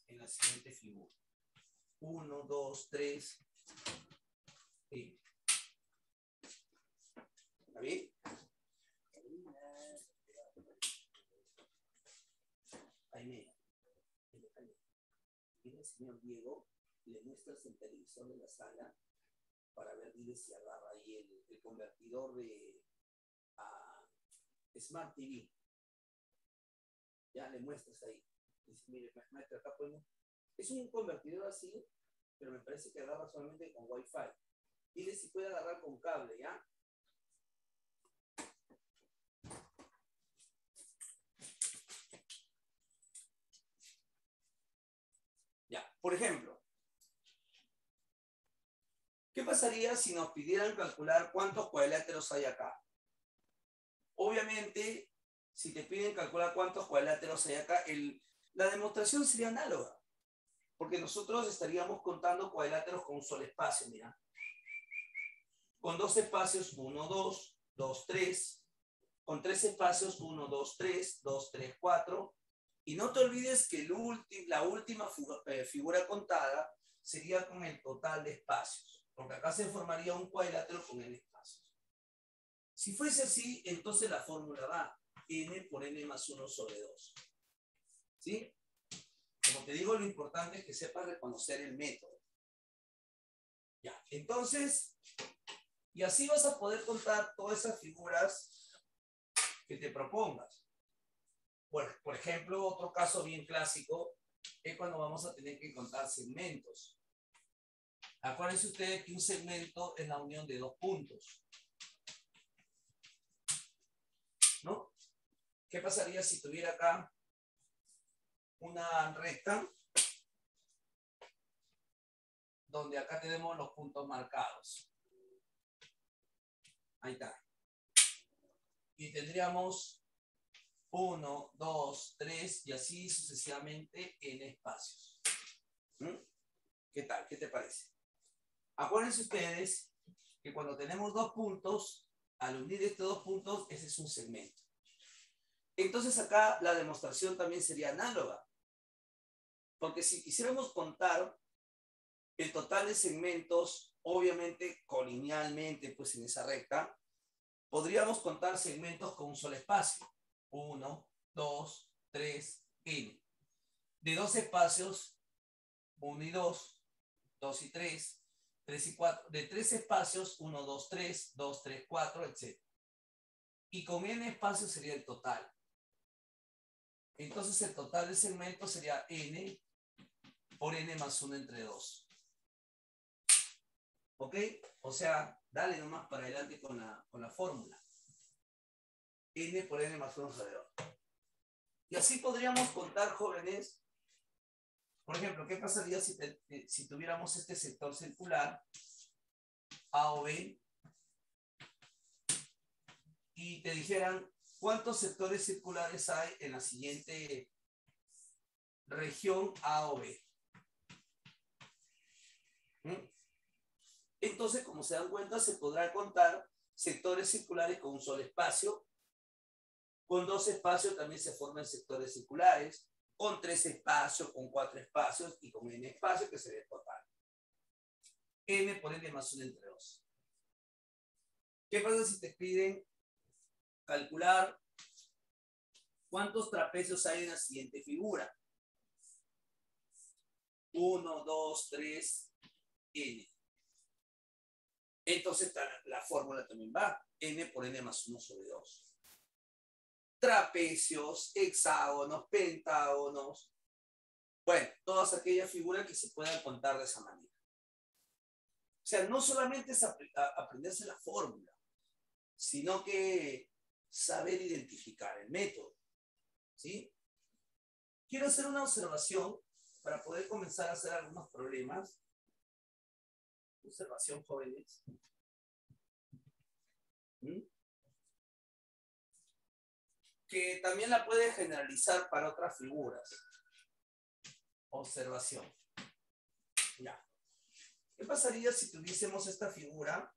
A: en la siguiente figura? 1, 2, 3. Sí. ¿Está bien? Ahí mira. Viene el señor Diego y le muestras el televisor de la sala para ver, dile si agarra ahí el convertidor de Smart TV. Ya le muestras ahí. Dice, mire, maestro, acá podemos. Es un convertidor así, pero me parece que agarra solamente con Wi-Fi. Dile si puede agarrar con cable, ¿ya? Ya, por ejemplo, ¿qué pasaría si nos pidieran calcular cuántos cuadriláteros hay acá? Obviamente, si te piden calcular cuántos cuadriláteros hay acá, la demostración sería análoga. Porque nosotros estaríamos contando cuadriláteros con un solo espacio, mira. Con 2 espacios, 1, 2, 2, 3. Con 3 espacios, 1, 2, 3, 2, 3, 4. Y no te olvides que la última figura contada sería con el total de espacios. Porque acá se formaría un cuadrilátero con n espacios. Si fuese así, entonces la fórmula va n por n más 1 sobre 2. ¿Sí? Como te digo, lo importante es que sepas reconocer el método. Ya, entonces, y así vas a poder contar todas esas figuras que te propongas. Bueno, por ejemplo, otro caso bien clásico es cuando vamos a tener que contar segmentos. Acuérdense ustedes que un segmento es la unión de 2 puntos. ¿No? ¿Qué pasaría si tuviera acá una recta donde acá tenemos los puntos marcados? Ahí está. Y tendríamos 1, 2, 3 y así sucesivamente en espacios. ¿Qué tal? ¿Qué te parece? Acuérdense ustedes que cuando tenemos 2 puntos, al unir estos 2 puntos, ese es un segmento. Entonces acá la demostración también sería análoga. Porque si quisiéramos contar el total de segmentos, obviamente colinealmente, pues en esa recta, podríamos contar segmentos con un solo espacio. 1, 2, 3, n. De dos espacios, 1 y 2, 2 y 3, 3 y 4. De tres espacios, 1, 2, 3, 2, 3, 4, etc. Y con n espacios sería el total. Entonces el total de segmentos sería n por n más 1 entre 2. ¿Ok? O sea, dale nomás para adelante con la fórmula. N por n más 1 sobre 2. Y así podríamos contar, jóvenes. Por ejemplo, ¿qué pasaría si tuviéramos este sector circular A o B y te dijeran cuántos sectores circulares hay en la siguiente región A o B? Entonces, como se dan cuenta, se podrá contar sectores circulares con un solo espacio. Con dos espacios también se forman sectores circulares. Con tres espacios, con cuatro espacios y con n espacios, que sería el total. N por n más 1 entre 2. ¿Qué pasa si te piden calcular cuántos trapecios hay en la siguiente figura? 1, 2, 3, n. Entonces la fórmula también va. N por n más 1 sobre 2. Trapecios, hexágonos, pentágonos. Bueno, todas aquellas figuras que se puedan contar de esa manera. O sea, no solamente es aprenderse la fórmula, sino que saber identificar el método. ¿Sí? Quiero hacer una observación para poder comenzar a hacer algunos problemas. Observación, jóvenes. Que también la puede generalizar para otras figuras. Observación. Ya. ¿Qué pasaría si tuviésemos esta figura?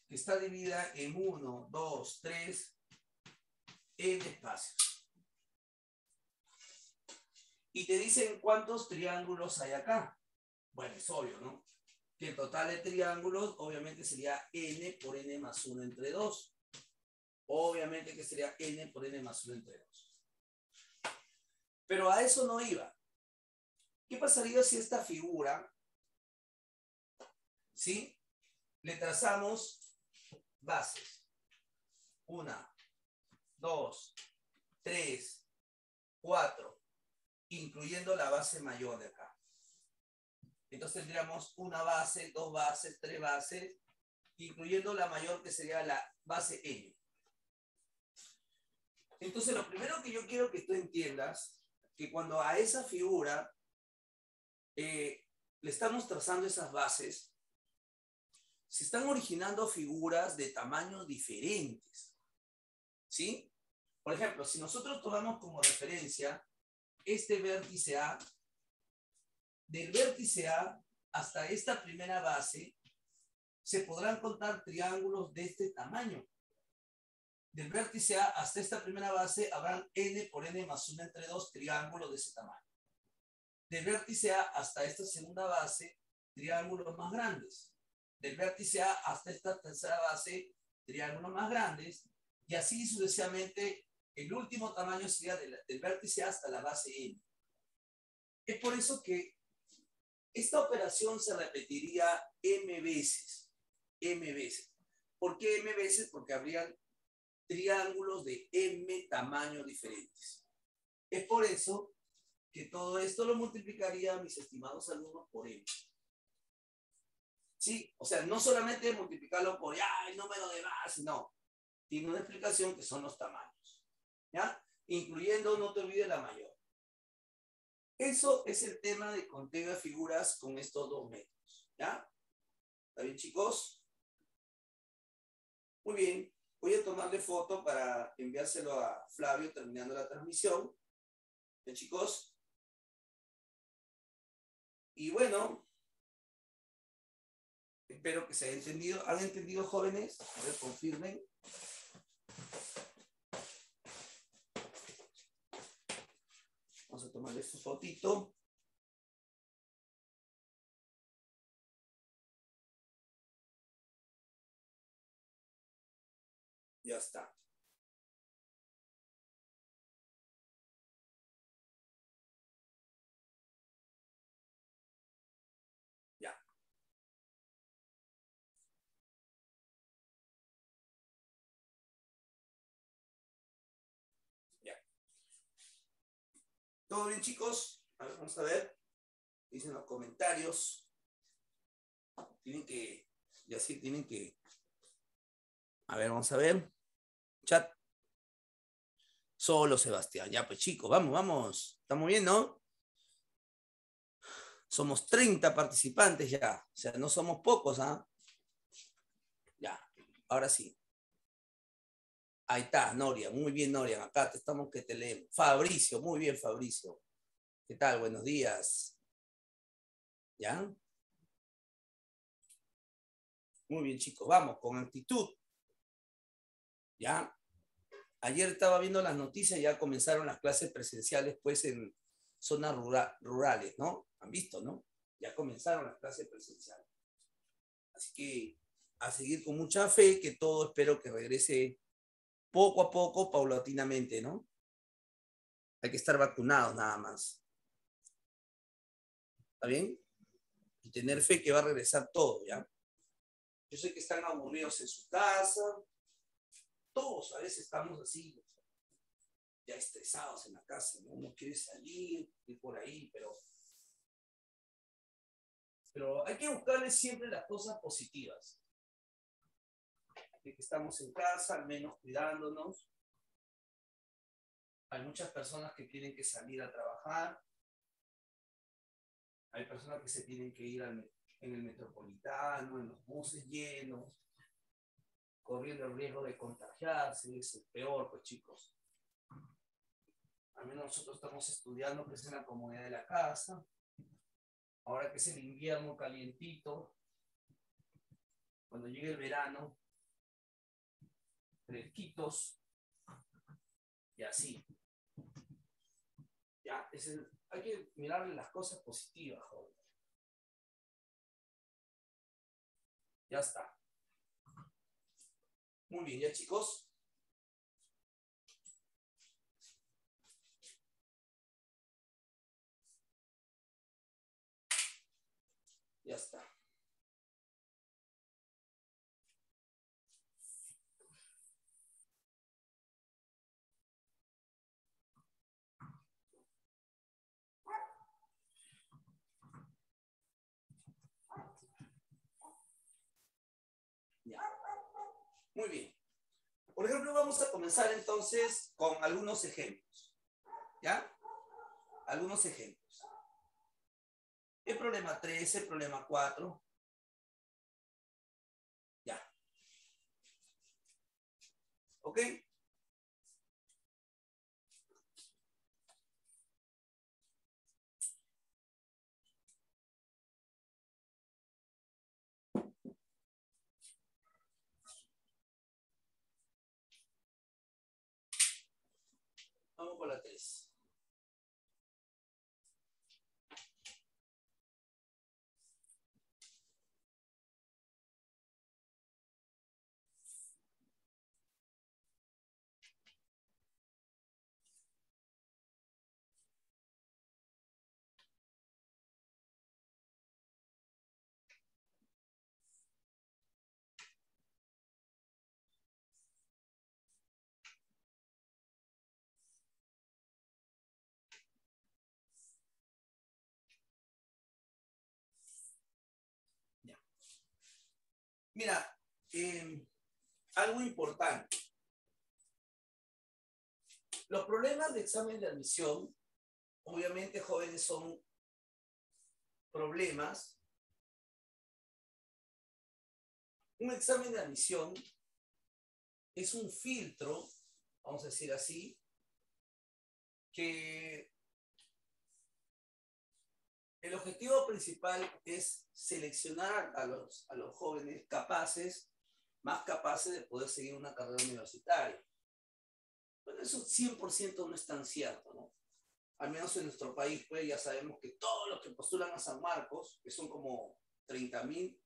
A: Que está dividida en 1, 2, 3, n espacios. Y te dicen cuántos triángulos hay acá. Bueno, es obvio, ¿no? Que el total de triángulos obviamente sería n por n más 1 entre 2. Obviamente que sería n por n más 1 entre 2. Pero a eso no iba. ¿Qué pasaría si esta figura, ¿sí?, le trazamos bases? 1, 2, 3, 4, incluyendo la base mayor de acá. Entonces tendríamos una base, dos bases, tres bases, incluyendo la mayor que sería la base n. Entonces lo primero que yo quiero que tú entiendas, que cuando a esa figura le estamos trazando esas bases, se están originando figuras de tamaños diferentes. ¿Sí? Por ejemplo, si nosotros tomamos como referencia este vértice A, del vértice A hasta esta primera base, se podrán contar triángulos de este tamaño. Del vértice A hasta esta primera base habrán n por n más 1 entre 2 triángulos de ese tamaño. Del vértice A hasta esta segunda base, triángulos más grandes. Del vértice A hasta esta tercera base, triángulos más grandes. Y así sucesivamente, el último tamaño sería del vértice A hasta la base n. Es por eso que esta operación se repetiría m veces. M veces. ¿Por qué m veces? Porque habrían triángulos de m tamaños diferentes. Es por eso que todo esto lo multiplicaría, mis estimados alumnos, por m. ¿Sí? O sea, no solamente multiplicarlo por el número de base, no. Tiene una explicación que son los tamaños. ¿Ya? Incluyendo, no te olvides, la mayor. Eso es el tema de conteo de figuras con estos dos métodos. ¿Ya? ¿Está bien, chicos? Muy bien. Voy a tomarle foto para enviárselo a Flavio terminando la transmisión. ¿Bien, chicos? Y bueno, Espero que se haya entendido. ¿Han entendido, jóvenes? A ver, confirmen. Vamos a tomar esta fotito. Ya está. Ya. Ya. ¿Todo bien, chicos? A ver, vamos a ver. Dicen los comentarios. Tienen que, y así tienen que. A ver, vamos a ver. Chat. Solo Sebastián. Ya, pues chicos, vamos, vamos. Estamos bien, ¿no? Somos 30 participantes ya. O sea, no somos pocos, ¿ah? Ya, ahora sí. Ahí está, Noria. Muy bien, Noria. Acá te estamos que te leemos. Fabricio, muy bien, Fabricio. ¿Qué tal? Buenos días. ¿Ya? Muy bien, chicos. Vamos, con actitud. ¿Ya? Ayer estaba viendo las noticias, ya comenzaron las clases presenciales, pues, en zonas rurales, ¿no? Han visto, ¿no? Ya comenzaron las clases presenciales. Así que a seguir con mucha fe, que todo espero que regrese poco a poco, paulatinamente, ¿no? Hay que estar vacunados nada más. ¿Está bien? Y tener fe que va a regresar todo, ¿ya? Yo sé que están aburridos en su casa. Todos a veces estamos así, ya estresados en la casa, ¿no? Uno quiere salir, ir por ahí, pero hay que buscarle siempre las cosas positivas. De que estamos en casa, al menos cuidándonos. Hay muchas personas que tienen que salir a trabajar. Hay personas que se tienen que ir en el metropolitano, en los buses llenos, corriendo el riesgo de contagiarse. Es el peor, pues chicos. Al menos nosotros estamos estudiando pues, en la comodidad de la casa. Ahora que es el invierno calientito, cuando llegue el verano, fresquitos y así. Ya, hay que mirarle las cosas positivas, joven. Ya está. Muy bien, ya chicos. Ya está. Ya. Muy bien. Por ejemplo, vamos a comenzar entonces con algunos ejemplos. ¿Ya? Algunos ejemplos. El problema 3, el problema 4. Ya. ¿Ok? Vamos con la 3. Ya. Mira, algo importante. Los problemas de examen de admisión, obviamente, jóvenes, son problemas. Un examen de admisión es un filtro, vamos a decir así, que El objetivo principal es seleccionar a los jóvenes capaces, más capaces de poder seguir una carrera universitaria. Pero eso 100% no es tan cierto, ¿no? Al menos en nuestro país, pues ya sabemos que todos los que postulan a San Marcos, que son como 30.000,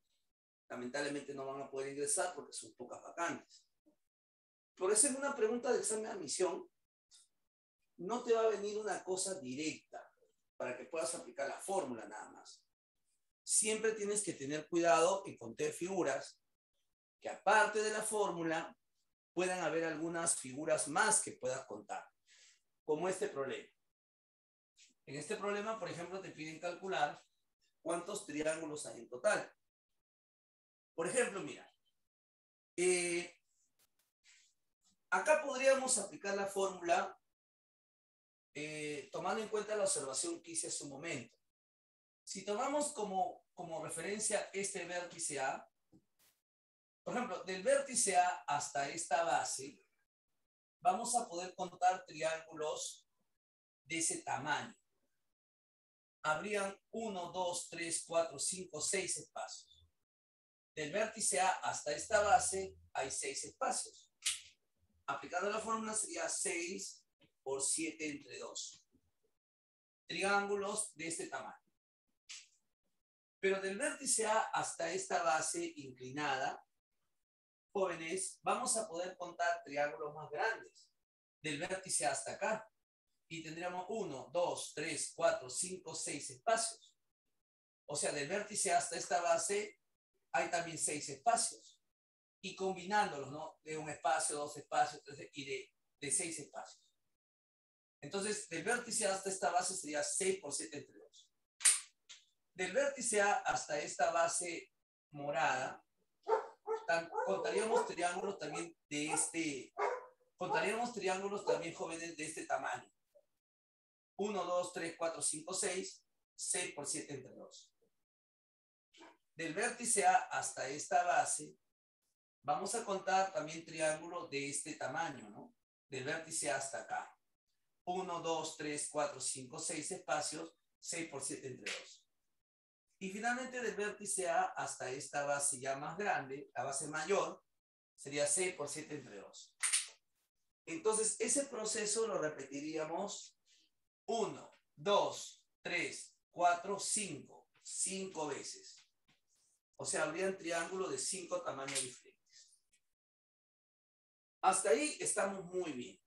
A: lamentablemente no van a poder ingresar porque son pocas vacantes. Por eso en una pregunta de examen de admisión, no te va a venir una cosa directa para que puedas aplicar la fórmula nada más. Siempre tienes que tener cuidado en contar figuras que aparte de la fórmula puedan haber algunas figuras más que puedas contar, como este problema. En este problema, por ejemplo, te piden calcular cuántos triángulos hay en total. Por ejemplo, mira, acá podríamos aplicar la fórmula tomando en cuenta la observación que hice hace un momento. Si tomamos como referencia este vértice A, por ejemplo, del vértice A hasta esta base, vamos a poder contar triángulos de ese tamaño. Habrían 1, 2, 3, 4, 5, 6 espacios. Del vértice A hasta esta base hay 6 espacios. Aplicando la fórmula sería 6 por 7 entre 2. Triángulos de este tamaño. Pero del vértice A hasta esta base inclinada, jóvenes, vamos a poder contar triángulos más grandes. Del vértice hasta acá. Y tendríamos 1, 2, 3, 4, 5, 6 espacios. O sea, del vértice hasta esta base hay también 6 espacios. Y combinándolos, ¿no? De un espacio, 2 espacios, 3, y de 6 espacios. Entonces, del vértice hasta esta base sería 6 por 7 entre 2. Del vértice A hasta esta base morada, contaríamos triángulos también de contaríamos triángulos también, jóvenes, de este tamaño. 1, 2, 3, 4, 5, 6, 6 por 7 entre 2. Del vértice A hasta esta base, vamos a contar también triángulos de este tamaño, ¿no? Del vértice A hasta acá. 1, 2, 3, 4, 5, 6 espacios, 6 por 7 entre 2. Y finalmente del vértice A hasta esta base ya más grande, la base mayor, sería 6 por 7 entre 2. Entonces, ese proceso lo repetiríamos 1, 2, 3, 4, 5. 5 veces. O sea, habrían triángulos de 5 tamaños diferentes. Hasta ahí estamos muy bien.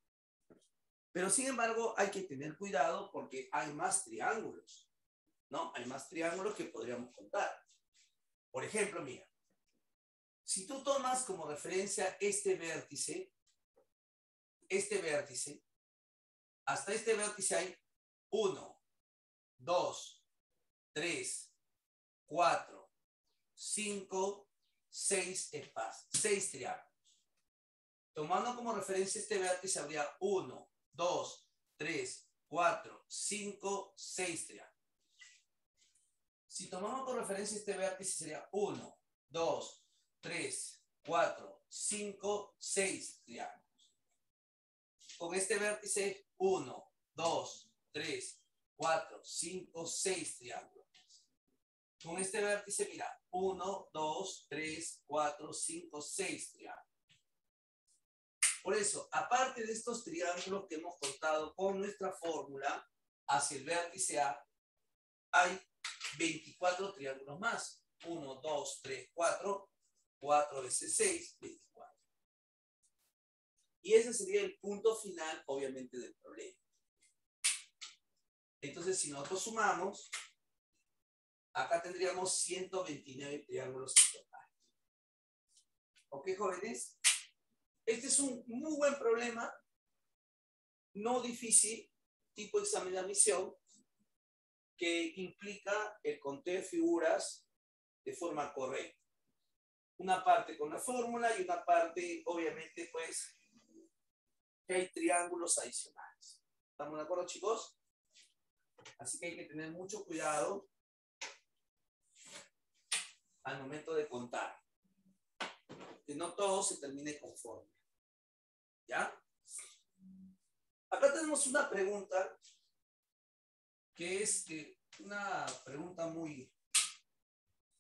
A: Pero sin embargo, hay que tener cuidado porque hay más triángulos, ¿no? Hay más triángulos que podríamos contar. Por ejemplo, mira, si tú tomas como referencia este vértice, hasta este vértice hay 1, 2, 3, 4, 5, 6 espacios, 6 triángulos. Tomando como referencia este vértice habría 1, 2, 3, 4, 5, 6 triángulos. Si tomamos por referencia este vértice sería 1, 2, 3, 4, 5, 6 triángulos. Con este vértice 1, 2, 3, 4, 5, 6 triángulos. Con este vértice, mira, 1, 2, 3, 4, 5, 6 triángulos. Por eso, aparte de estos triángulos que hemos contado con nuestra fórmula hacia el vértice A, hay 24 triángulos más. 1, 2, 3, 4, 4 veces 6, 24. Y ese sería el punto final, obviamente, del problema. Entonces, si nosotros sumamos, acá tendríamos 129 triángulos en total. ¿Ok, jóvenes? Este es un muy buen problema, no difícil, tipo examen de admisión, que implica el conteo de figuras de forma correcta. Una parte con la fórmula y una parte, obviamente, pues, que hay triángulos adicionales. ¿Estamos de acuerdo, chicos? Así que hay que tener mucho cuidado al momento de contar. Que no todo se termine con fórmula. ¿Ya? Acá tenemos una pregunta que es una pregunta muy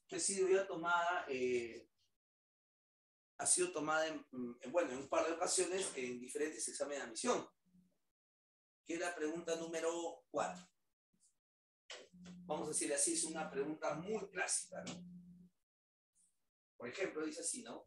A: que ha sido ya tomada, ha sido tomada bueno, en un par de ocasiones en diferentes exámenes de admisión, que es la pregunta número 4. Vamos a decirle así, es una pregunta muy clásica, ¿no? Por ejemplo, dice así, ¿no?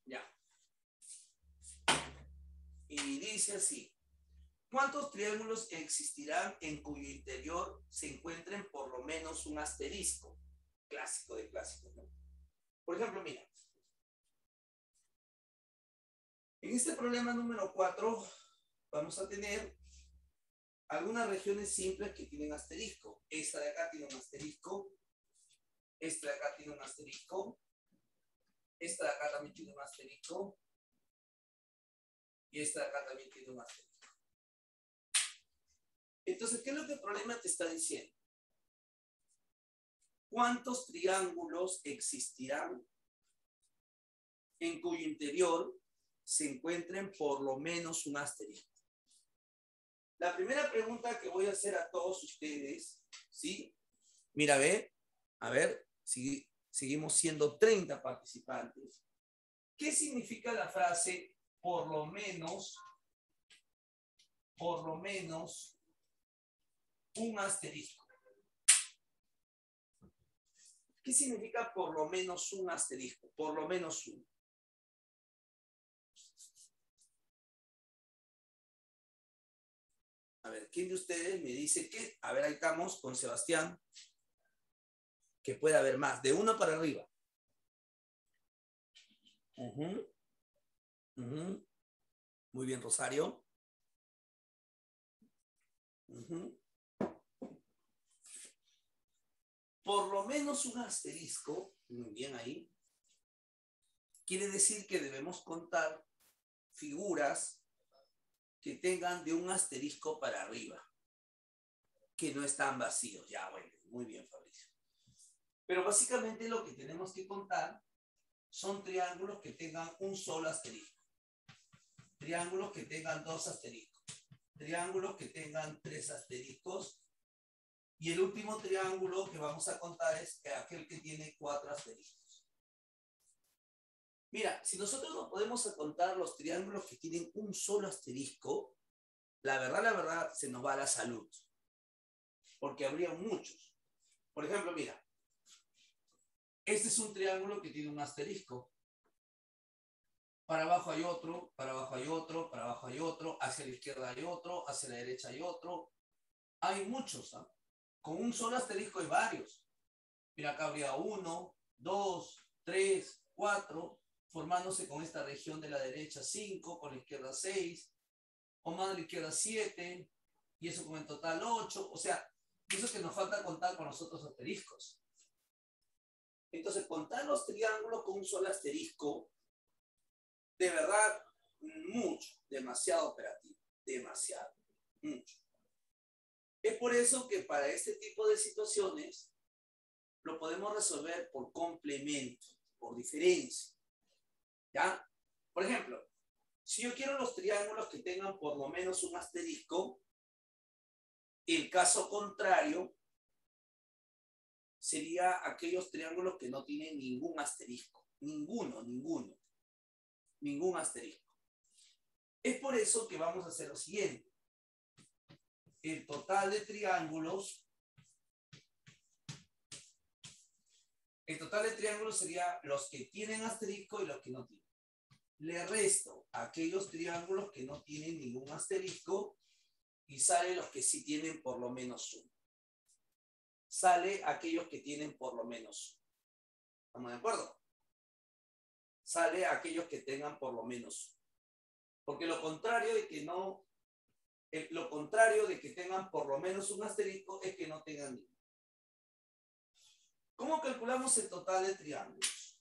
A: Ya. Y dice así. ¿Cuántos triángulos existirán en cuyo interior se encuentren por lo menos un asterisco? Clásico de clásicos, ¿no? Por ejemplo, mira. En este problema número 4 vamos a tener algunas regiones simples que tienen asterisco. Esta de acá tiene un asterisco. Esta de acá tiene un asterisco. Esta de acá también tiene un asterisco. Y esta de acá también tiene un asterisco. Entonces, ¿qué es lo que el problema te está diciendo? ¿Cuántos triángulos existirán en cuyo interior se encuentren por lo menos un asterisco? La primera pregunta que voy a hacer a todos ustedes, ¿sí? Mira, a ver, seguimos siendo 30 participantes. ¿Qué significa la frase por lo menos un asterisco? ¿Qué significa por lo menos un asterisco? Por lo menos uno. A ver, ¿quién de ustedes me dice que? A ver, ahí estamos con Sebastián. Que puede haber más, de uno para arriba. Muy bien, Rosario. Por lo menos un asterisco, muy bien ahí, quiere decir que debemos contar figuras que tengan de un asterisco para arriba, que no están vacíos. Ya, bueno, muy bien, Fabricio. Pero básicamente lo que tenemos que contar son triángulos que tengan un solo asterisco, triángulos que tengan 2 asteriscos, triángulos que tengan 3 asteriscos, y el último triángulo que vamos a contar es aquel que tiene 4 asteriscos. Mira, si nosotros no podemos contar los triángulos que tienen un solo asterisco, la verdad, se nos va la salud. Porque habría muchos. Por ejemplo, mira, este es un triángulo que tiene un asterisco. Para abajo hay otro, para abajo hay otro, para abajo hay otro, hacia la izquierda hay otro, hacia la derecha hay otro. Hay muchos, ¿ah? Con un solo asterisco hay varios. Mira, acá habría 1, 2, 3, 4, formándose con esta región de la derecha 5, con la izquierda 6, o más de la izquierda 7, y eso con el total 8. O sea, eso es que nos falta contar con los otros asteriscos. Entonces, contar los triángulos con un solo asterisco, de verdad, mucho, demasiado operativo, demasiado, mucho. Es por eso que para este tipo de situaciones lo podemos resolver por complemento, por diferencia. ¿Ya? Por ejemplo, si yo quiero los triángulos que tengan por lo menos un asterisco, el caso contrario sería aquellos triángulos que no tienen ningún asterisco. Ningún asterisco. Es por eso que vamos a hacer lo siguiente. El total de triángulos sería los que tienen asterisco y los que no tienen. Le resto a aquellos triángulos que no tienen ningún asterisco y sale los que sí tienen por lo menos uno. Sale aquellos que tienen por lo menos uno. ¿Estamos de acuerdo? Sale aquellos que tengan por lo menos uno. Porque lo contrario de que tengan por lo menos un asterisco es que no tengan ninguno. ¿Cómo calculamos el total de triángulos?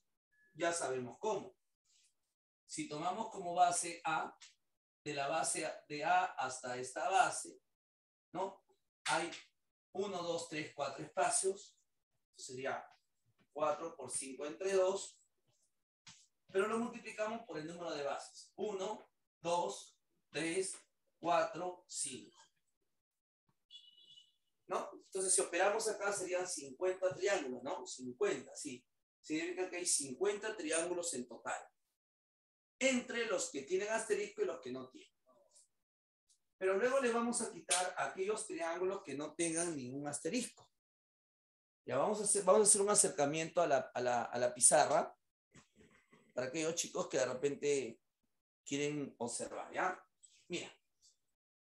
A: Ya sabemos cómo. Si tomamos como base A, de la base de A hasta esta base, ¿no? Hay 1, 2, 3, 4 espacios. Sería 4 por 5 entre 2. Pero lo multiplicamos por el número de bases. 1, 2, 3, 4, 5. ¿No? Entonces, si operamos acá, serían 50 triángulos, ¿no? 50, sí. Significa que hay 50 triángulos en total. Entre los que tienen asterisco y los que no tienen. Pero luego le vamos a quitar aquellos triángulos que no tengan ningún asterisco. Ya vamos a hacer un acercamiento a la pizarra para aquellos chicos que de repente quieren observar, ¿ya? Mira,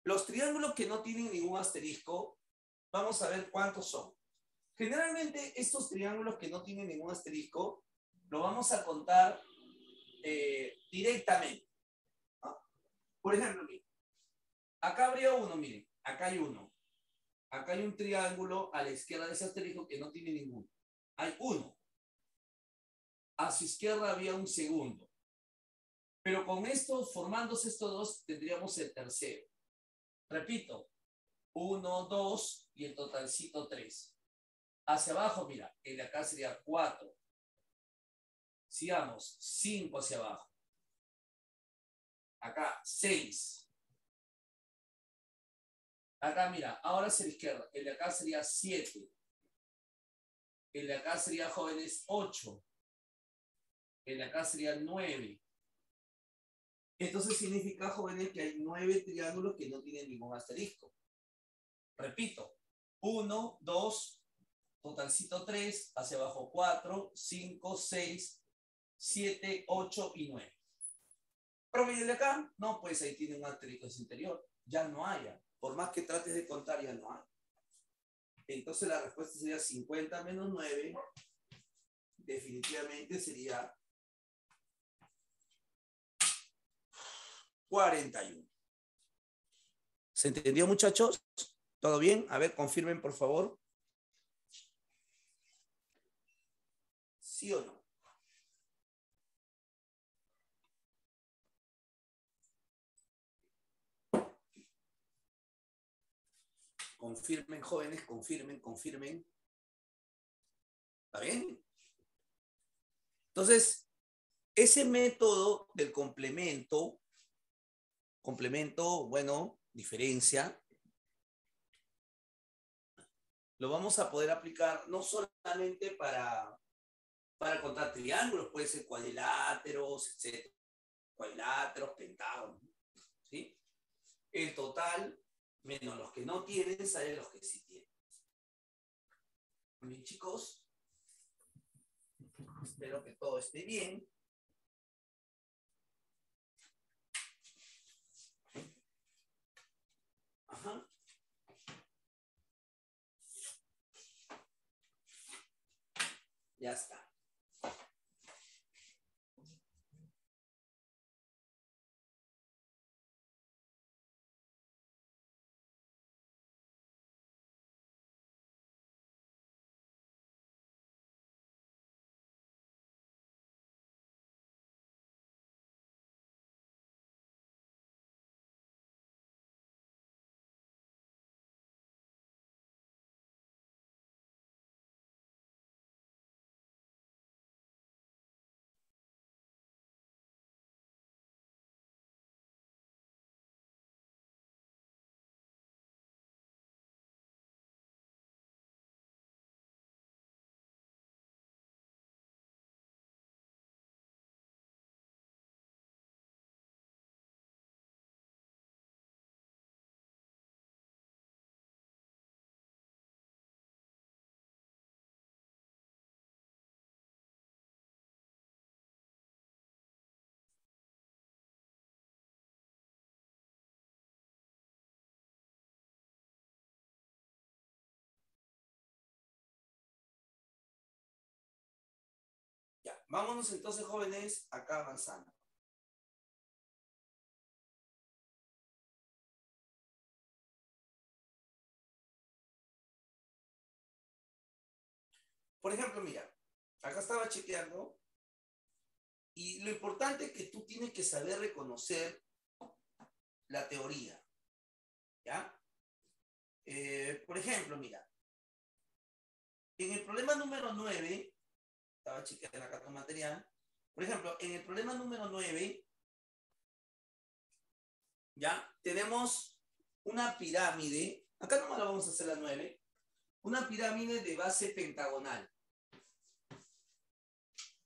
A: los triángulos que no tienen ningún asterisco, vamos a ver cuántos son. Generalmente estos triángulos que no tienen ningún asterisco, lo vamos a contar directamente, ¿no? Por ejemplo, miren, acá habría uno, miren, acá hay uno. Acá hay un triángulo a la izquierda de ese asterisco que no tiene ninguno. Hay uno. A su izquierda había un segundo. Pero con esto, formándose estos dos, tendríamos el tercero. Repito, 1, 2 y el totalcito 3. Hacia abajo, mira, el de acá sería 4. Sigamos, 5 hacia abajo. Acá, 6. Acá, mira, ahora hacia la izquierda. El de acá sería 7. El de acá sería, jóvenes, 8. El de acá sería 9. Entonces significa, jóvenes, que hay 9 triángulos que no tienen ningún asterisco. Repito, 1, 2, totalcito 3, hacia abajo 4, 5, 6, 7, 8 y 9. ¿Promedio de acá? No, pues ahí tiene un asterisco interior. Ya no haya. Por más que trates de contar, ya no hay. Entonces la respuesta sería 50 menos 9. Definitivamente sería 41. ¿Se entendió, muchachos? ¿Todo bien? A ver, confirmen, por favor. ¿Sí o no? Confirmen, jóvenes, confirmen. ¿Está bien? Entonces, ese método del complemento, bueno, diferencia, lo vamos a poder aplicar no solamente para contar triángulos, puede ser cuadriláteros, etc. Cuadriláteros, pentágonos, ¿sí? El total menos los que no tienen, sale los que sí tienen. Bien, chicos, espero que todo esté bien. Ajá. Ya está. Ya, vámonos entonces, jóvenes, acá avanzando. por ejemplo, mira, acá estaba chequeando y lo importante es que tú tienes que saber reconocer la teoría, ¿ya? Por ejemplo, mira, en el problema número 9, estaba chequeando la carta material, por ejemplo, en el problema número 9, ¿ya? Tenemos una pirámide, acá nomás la vamos a hacer la 9, una pirámide de base pentagonal,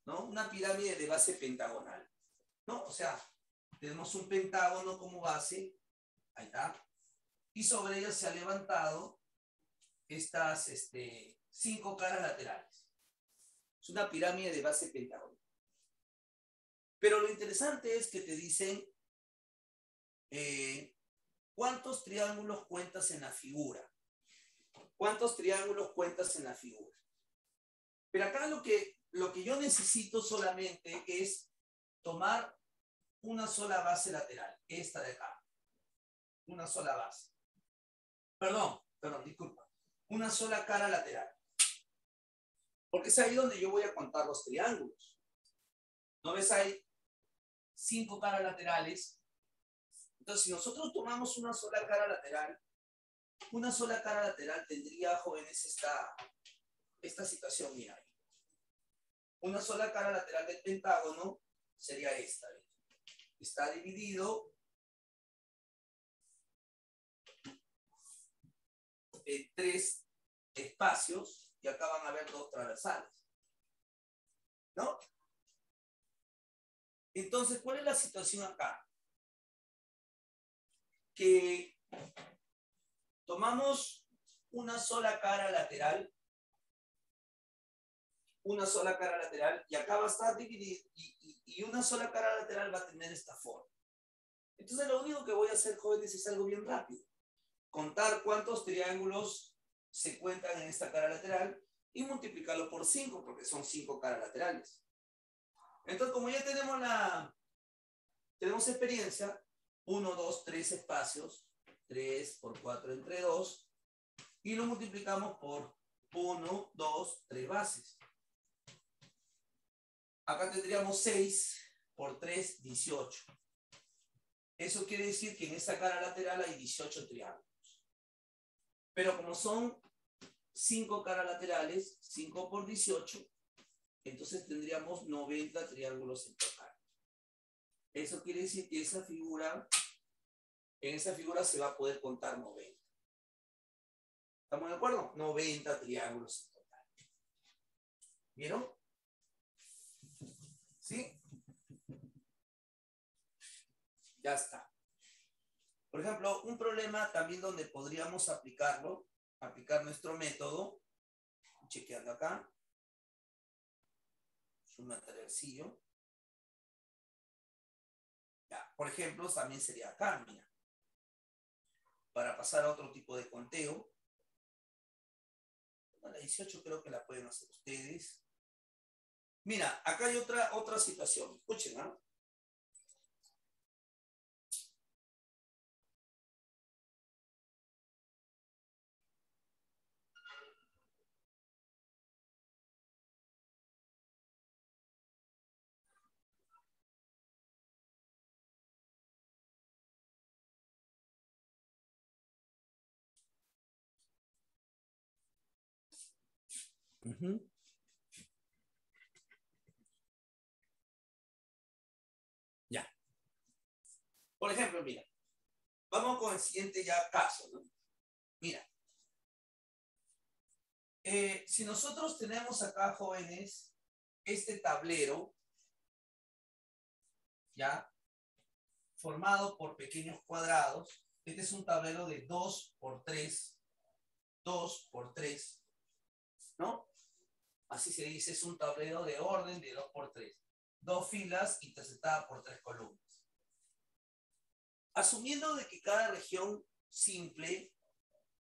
A: ¿no? Una pirámide de base pentagonal, ¿no? O sea, tenemos un pentágono como base, ahí está, y sobre ella se han levantado estas 5 caras laterales. Es una pirámide de base pentagonal. Pero lo interesante es que te dicen ¿cuántos triángulos cuentas en la figura? ¿Cuántos triángulos cuentas en la figura? Pero acá lo que yo necesito solamente es tomar una sola base lateral, esta de acá. Una sola base. Perdón, disculpa. Una sola cara lateral. Porque es ahí donde yo voy a contar los triángulos. ¿No ves? Hay 5 caras laterales. Entonces, si nosotros tomamos una sola cara lateral tendría, jóvenes, esta situación, mira. Una sola cara lateral del pentágono sería esta. ¿Ves? Está dividido en 3 espacios y acá van a haber 2 transversales, ¿no? Entonces, ¿cuál es la situación acá? Que tomamos una sola cara lateral y acá va a estar dividido y una sola cara lateral va a tener esta forma. Entonces, lo único que voy a hacer, jóvenes, es algo bien rápido. Contar cuántos triángulos se cuentan en esta cara lateral y multiplicarlo por 5, porque son 5 caras laterales. Entonces, como ya tenemos experiencia, 1, 2, 3 espacios, 3 por 4 entre 2, y lo multiplicamos por 1, 2, 3 bases. Acá tendríamos 6 por 3, 18. Eso quiere decir que en esta cara lateral hay 18 triángulos. Pero como son 5 caras laterales, 5 por 18, entonces tendríamos 90 triángulos en total. Eso quiere decir que en esa figura se va a poder contar 90. ¿Estamos de acuerdo? 90 triángulos en total. ¿Vieron? ¿Sí? Ya está. Por ejemplo, un problema también donde podríamos aplicar nuestro método, chequeando acá, es un materialcillo. Ya, por ejemplo, también sería acá, mira. Para pasar a otro tipo de conteo. La 18 creo que la pueden hacer ustedes. Mira, acá hay otra situación. Escuchen, ¿no? Ya. Por ejemplo, mira. Vamos con el siguiente ya caso, ¿no? Mira. Si nosotros tenemos acá, jóvenes, este tablero, ¿ya? Formado por pequeños cuadrados. Este es un tablero de 2 por 3, 2 por 3, ¿no? Así se dice, es un tablero de orden de 2 por 3. 2 filas intersectadas por 3 columnas. Asumiendo de que cada región simple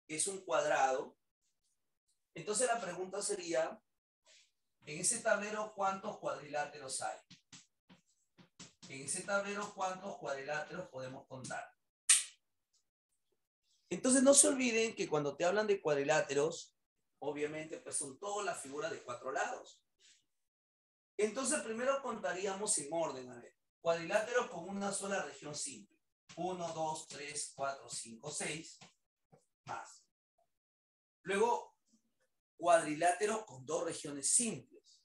A: es un cuadrado, entonces la pregunta sería, en ese tablero, ¿cuántos cuadriláteros hay? En ese tablero, ¿cuántos cuadriláteros podemos contar? Entonces no se olviden que cuando te hablan de cuadriláteros, Obviamente, pues son todas las figuras de 4 lados. Entonces, primero contaríamos en orden, a ver. Cuadrilátero con una sola región simple. 1, 2, 3, 4, 5, 6. Más. Luego, cuadrilátero con 2 regiones simples.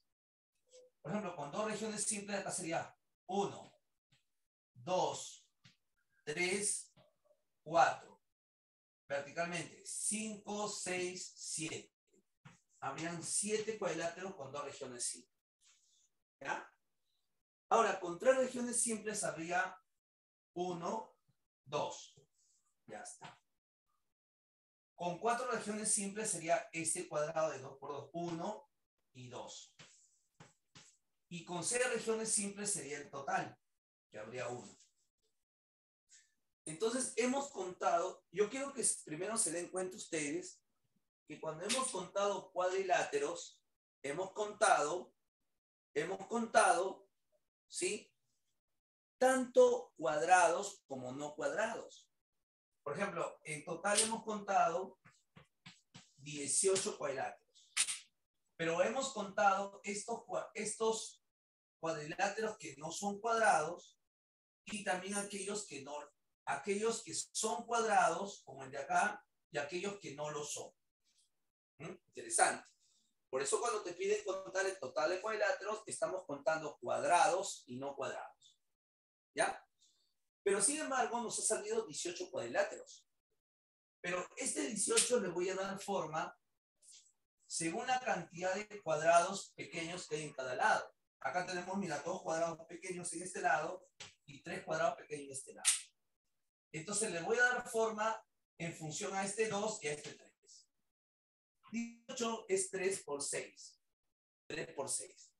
A: Por ejemplo, con 2 regiones simples, acá sería 1, 2, 3, 4. Verticalmente, 5, 6, 7. Habrían 7 cuadriláteros con 2 regiones simples. ¿Ya? Ahora, con 3 regiones simples habría 1, 2. Ya está. Con 4 regiones simples sería este cuadrado de 2 por 2. 1 y 2. Y con 6 regiones simples sería el total, que habría 1. Entonces, hemos contado, yo quiero que primero se den cuenta ustedes, que cuando hemos contado cuadriláteros, hemos contado, ¿sí? Tanto cuadrados como no cuadrados. Por ejemplo, en total hemos contado 18 cuadriláteros. Pero hemos contado estos cuadriláteros que no son cuadrados y también aquellos que son cuadrados, como el de acá, y aquellos que no lo son. Interesante. Por eso cuando te piden contar el total de cuadriláteros, estamos contando cuadrados y no cuadrados. ¿Ya? Pero sin embargo, nos ha salido 18 cuadriláteros. Pero este 18 le voy a dar forma según la cantidad de cuadrados pequeños que hay en cada lado. Acá tenemos, mira, 2 cuadrados pequeños en este lado y 3 cuadrados pequeños en este lado. Entonces le voy a dar forma en función a este 2 y a este 3. 18 es 3 por 6. 3 por 6.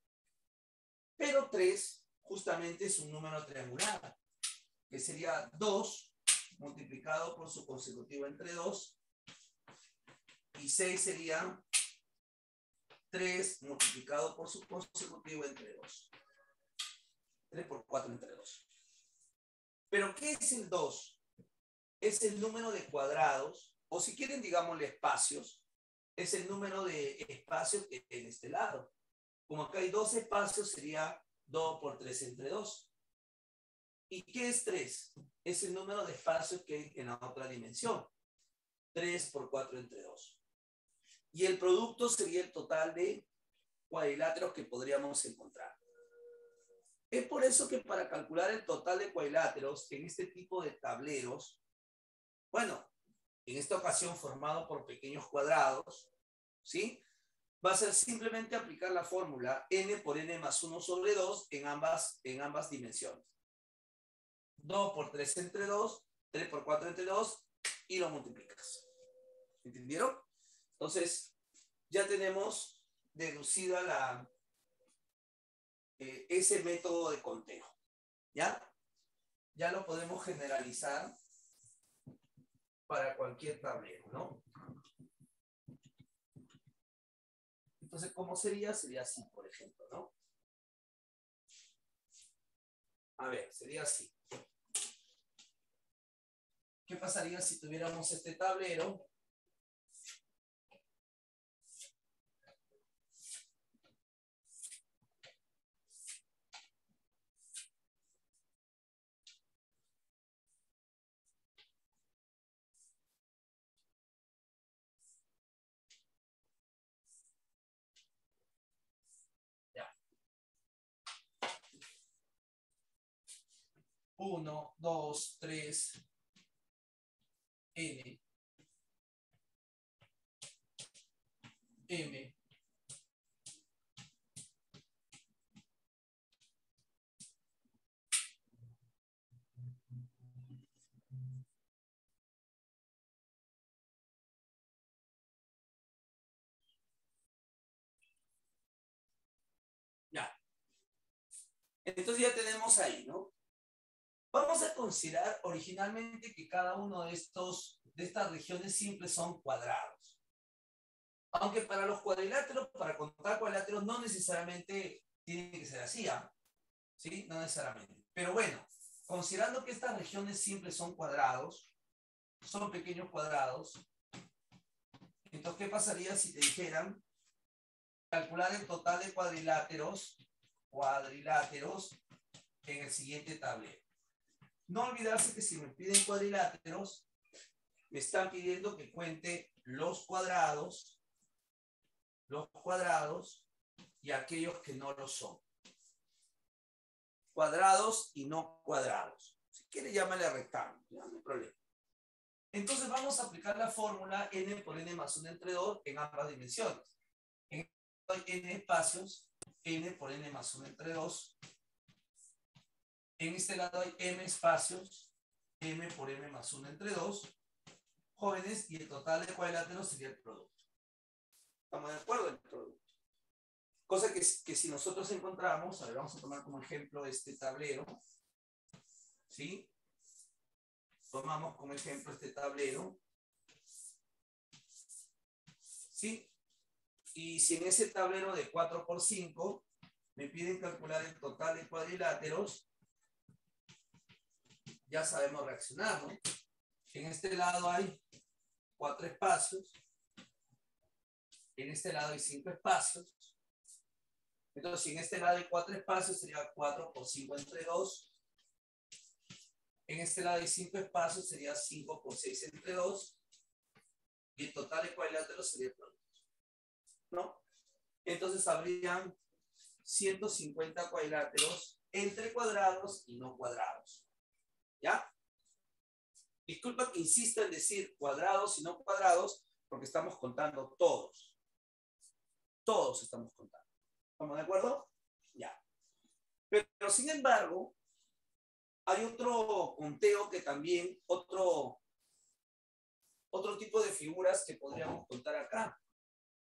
A: Pero 3 justamente es un número triangular, que sería 2 multiplicado por su consecutivo entre 2. Y 6 sería 3 multiplicado por su consecutivo entre 2. 3 por 4 entre 2. ¿Pero qué es el 2? Es el número de cuadrados, o si quieren, digámosle espacios, es el número de espacios que hay en este lado. Como acá hay 2 espacios, sería 2 por 3 entre 2. ¿Y qué es 3? Es el número de espacios que hay en la otra dimensión. 3 por 4 entre 2. Y el producto sería el total de cuadriláteros que podríamos encontrar. Es por eso que para calcular el total de cuadriláteros en este tipo de tableros, bueno, en esta ocasión formado por pequeños cuadrados, ¿sí? Va a ser simplemente aplicar la fórmula n por n más 1 sobre 2 en ambas dimensiones. 2 por 3 entre 2, 3 por 4 entre 2 y lo multiplicas. ¿Entendieron? Entonces, ya tenemos deducida ese método de conteo. ¿Ya? Ya lo podemos generalizar para cualquier tablero, ¿no? Entonces, ¿cómo sería? Sería así, por ejemplo, ¿no? A ver, sería así. ¿Qué pasaría si tuviéramos este tablero? Ya. 1, 2, 3, n, m, ya. Entonces ya tenemos ahí, ¿no? Vamos a considerar originalmente que cada uno de estas regiones simples son cuadrados. Aunque para los cuadriláteros, para contar cuadriláteros, no necesariamente tiene que ser así, ¿sí? No necesariamente. Pero bueno, considerando que estas regiones simples son cuadrados, son pequeños cuadrados, Entonces, ¿qué pasaría si te dijeran calcular el total de cuadriláteros en el siguiente tablero? No olvidarse que si me piden cuadriláteros, me están pidiendo que cuente los cuadrados y aquellos que no lo son. Cuadrados y no cuadrados. Si quiere, llámale rectángulo, no hay problema. Entonces vamos a aplicar la fórmula n por n más 1 entre 2 en ambas dimensiones. En este lado hay n espacios, n por n más 1 entre 2. En este lado hay m espacios, m por m más 1 entre 2. Jóvenes, y el total de cuadriláteros sería el producto. ¿Estamos de acuerdo en el producto? Cosa que si nosotros encontramos, a ver, vamos a tomar como ejemplo este tablero, ¿sí? Tomamos como ejemplo este tablero, ¿sí? Y si en ese tablero de 4 por 5 me piden calcular el total de cuadriláteros, ya sabemos reaccionar, ¿no? En este lado hay 4 espacios, en este lado hay 5 espacios. Entonces, si en este lado hay 4 espacios, sería 4 por 5 entre 2. En este lado hay 5 espacios, sería 5 por 6 entre 2. Y el total de cuadriláteros sería el producto, ¿no? Entonces, habrían 150 cuadriláteros entre cuadrados y no cuadrados. ¿Ya? Disculpa que insista en decir cuadrados y no cuadrados, porque estamos contando todos. Todos estamos contando. ¿Estamos de acuerdo? Ya. Pero sin embargo, hay otro conteo que también, otro tipo de figuras que podríamos contar acá,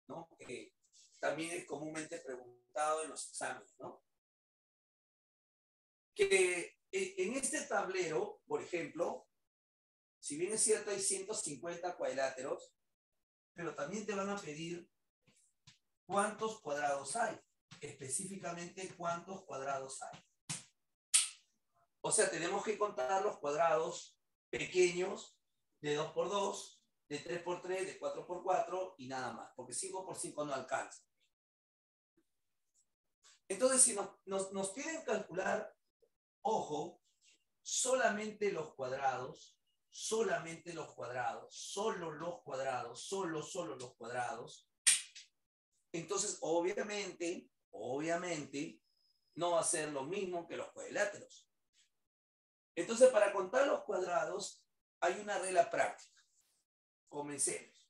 A: ¿no? Que también es comúnmente preguntado en los exámenes, ¿no? Que en este tablero, por ejemplo, si bien es cierto hay 150 cuadriláteros, pero también te van a pedir cuántos cuadrados hay, específicamente cuántos cuadrados hay. O sea, tenemos que contar los cuadrados pequeños de 2 por 2, de 3 por 3, de 4 por 4 y nada más, porque 5 por 5 no alcanza. Entonces, si nos piden calcular, ojo, solamente los cuadrados, solo los cuadrados, entonces obviamente, no va a ser lo mismo que los cuadriláteros. Entonces, para contar los cuadrados, hay una regla práctica. Comencemos.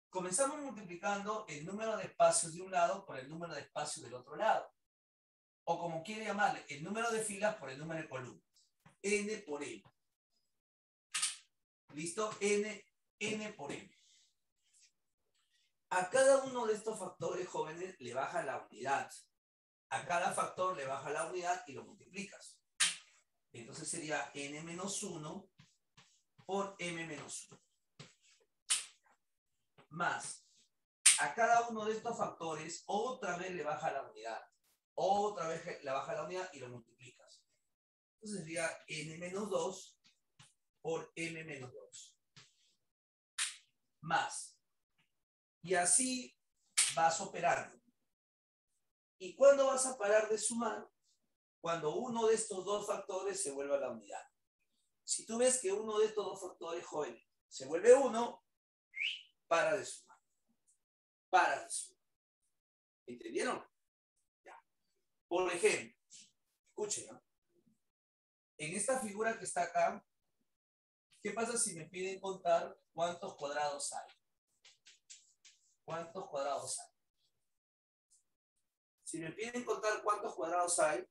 A: Comenzamos multiplicando el número de espacios de un lado por el número de espacios del otro lado. O como quiere llamarle, el número de filas por el número de columnas. N por M. ¿Listo? N por M. A cada uno de estos factores, jóvenes, le baja la unidad. A cada factor le baja la unidad y lo multiplicas. Entonces sería n menos 1 por m menos 1. Más, a cada uno de estos factores, otra vez le baja la unidad. Otra vez le baja la unidad y lo multiplicas. Entonces sería n menos 2 por m menos 2. Más. Y así vas operando. ¿Y cuándo vas a parar de sumar? Cuando uno de estos dos factores se vuelva la unidad. Si tú ves que uno de estos dos factores, jóvenes, se vuelve 1, para de sumar. Para de sumar. ¿Entendieron? Ya. Por ejemplo, escuchen, ¿no? En esta figura que está acá, ¿qué pasa si me piden contar cuántos cuadrados hay? ¿Cuántos cuadrados hay? Si me piden contar cuántos cuadrados hay,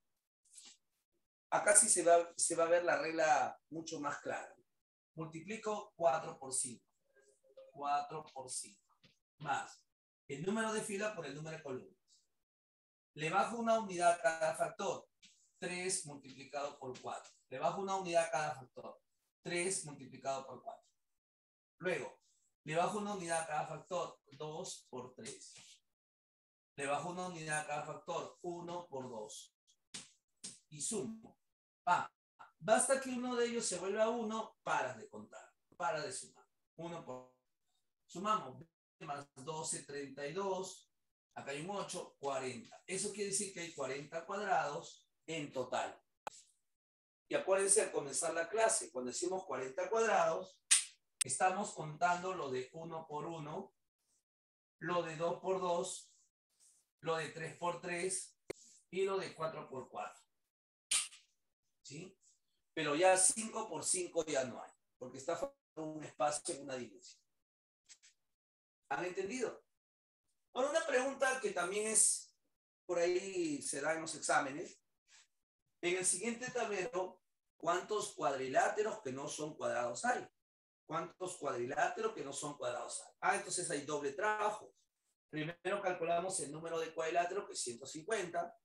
A: acá sí se va a ver la regla mucho más clara. Multiplico 4 por 5. 4 por 5. Más el número de fila por el número de columnas. Le bajo una unidad a cada factor. 3 multiplicado por 4. Le bajo una unidad a cada factor. 3 multiplicado por 4. Luego, le bajo una unidad a cada factor. 2 por 3. Le bajo una unidad a cada factor. 1 por 2. Y sumo. Basta que uno de ellos se vuelva 1, paras de contar. Para de sumar. 1 por... Sumamos más 12, 32. Acá hay un 8, 40. Eso quiere decir que hay 40 cuadrados en total. Y acuérdense al comenzar la clase, cuando decimos 40 cuadrados, estamos contando lo de 1 por 1, lo de 2 por 2, lo de 3 por 3 y lo de 4 por 4. ¿Sí? Pero ya 5 por 5 ya no hay, porque está formando un espacio en una dimensión. ¿Han entendido? Ahora, una pregunta que también es, por ahí se da en los exámenes. En el siguiente tablero, ¿cuántos cuadriláteros que no son cuadrados hay? ¿Cuántos cuadriláteros que no son cuadrados hay? Entonces hay doble trabajo. Primero calculamos el número de cuadriláteros, que es 150,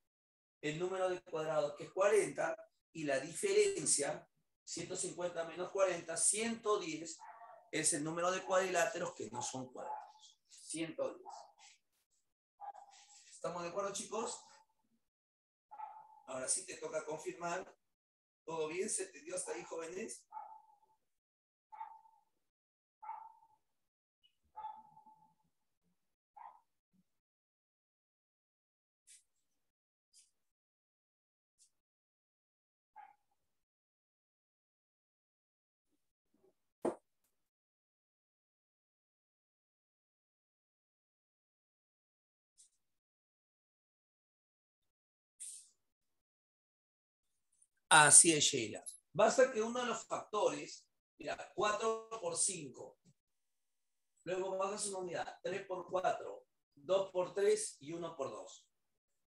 A: el número de cuadrados, que es 40, y la diferencia, 150 menos 40, 110, es el número de cuadriláteros que no son cuadrados. 110. ¿Estamos de acuerdo, chicos? Ahora sí te toca confirmar. ¿Todo bien? ¿Se entendió hasta ahí, jóvenes? Así es, Sheila. Basta que uno de los factores, mira, 4 por 5, luego bajas una unidad, 3 por 4, 2 por 3 y 1 por 2.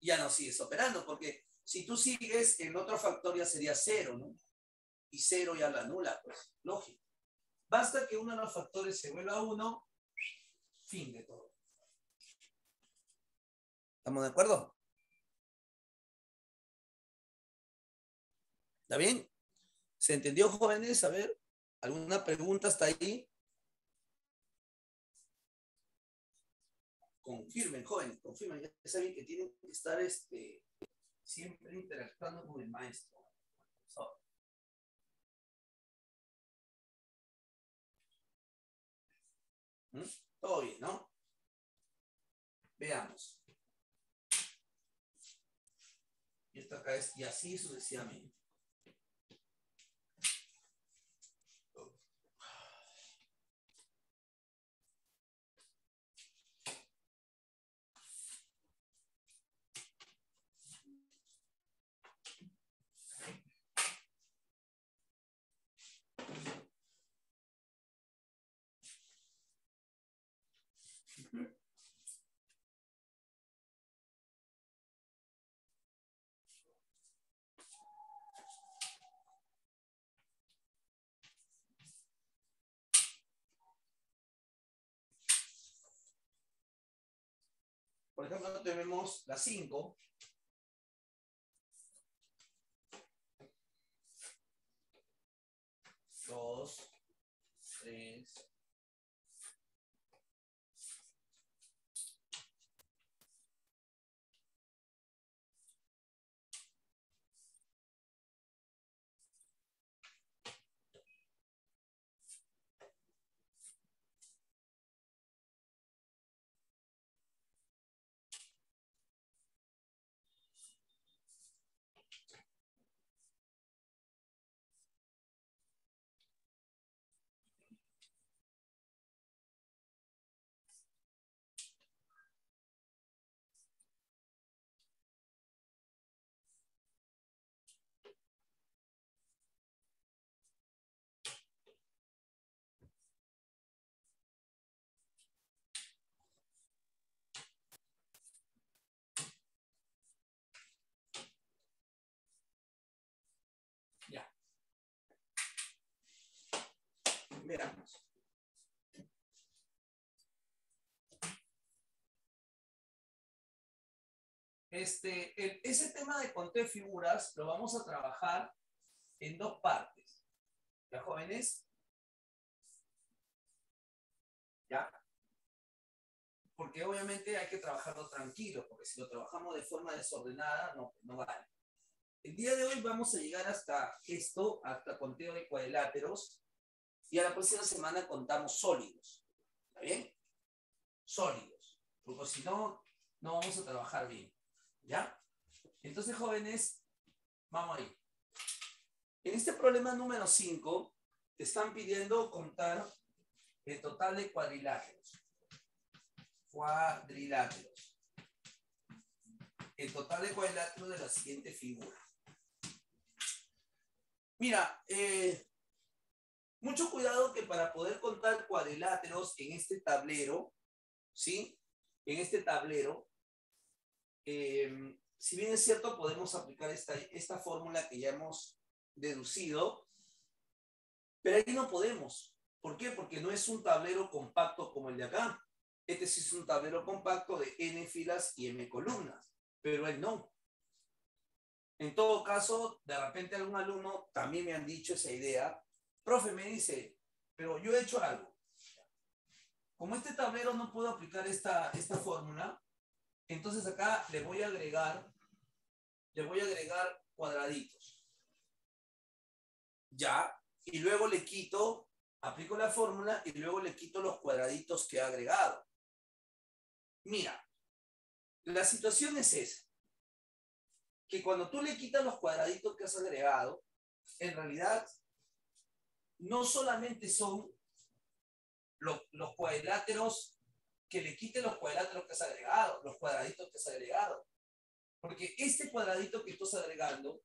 A: Ya no sigues operando, porque si tú sigues, el otro factor ya sería 0, ¿no? Y 0 ya la anula, pues, lógico. Basta que uno de los factores se vuelva 1, fin de todo. ¿Estamos de acuerdo? ¿Está bien? ¿Se entendió, jóvenes? A ver, ¿alguna pregunta hasta ahí? Confirmen, jóvenes, confirmen. Ya saben que tienen que estar siempre interactuando con el maestro. ¿Mm? Todo bien, ¿no? Veamos. Y esto acá es y así sucesivamente. Por ejemplo, tenemos la 5. Dos, 3. Ya. Veamos. Ese tema de conteo de figuras lo vamos a trabajar en dos partes. ¿Ya, jóvenes? ¿Ya? Porque obviamente hay que trabajarlo tranquilo, porque si lo trabajamos de forma desordenada, no vale. El día de hoy vamos a llegar hasta esto, hasta conteo de cuadriláteros, y a la próxima semana contamos sólidos. ¿Está bien? sólidos, porque si no, no vamos a trabajar bien, ¿ya? Entonces, jóvenes, vamos ahí. En este problema número 5, te están pidiendo contar el total de cuadriláteros. El total de cuadriláteros de la siguiente figura. Mira, mucho cuidado que para poder contar cuadriláteros en este tablero, ¿sí? En este tablero, si bien es cierto, podemos aplicar esta fórmula que ya hemos deducido, pero ahí no podemos. ¿Por qué? Porque no es un tablero compacto como el de acá. Este sí es un tablero compacto de n filas y m columnas, pero él no. En todo caso, de repente algún alumno también me han dicho esa idea. Profe, me dice, pero yo he hecho algo. Como este tablero no puedo aplicar esta fórmula, entonces acá le voy a agregar cuadraditos. Ya, y luego le quito, aplico la fórmula y luego le quito los cuadraditos que he agregado. Mira, la situación es esa, que cuando tú le quitas los cuadraditos que has agregado, en realidad no solamente son los cuadriláteros, que le quite los cuadriláteros que has agregado, los cuadraditos que has agregado. Porque este cuadradito que estás agregando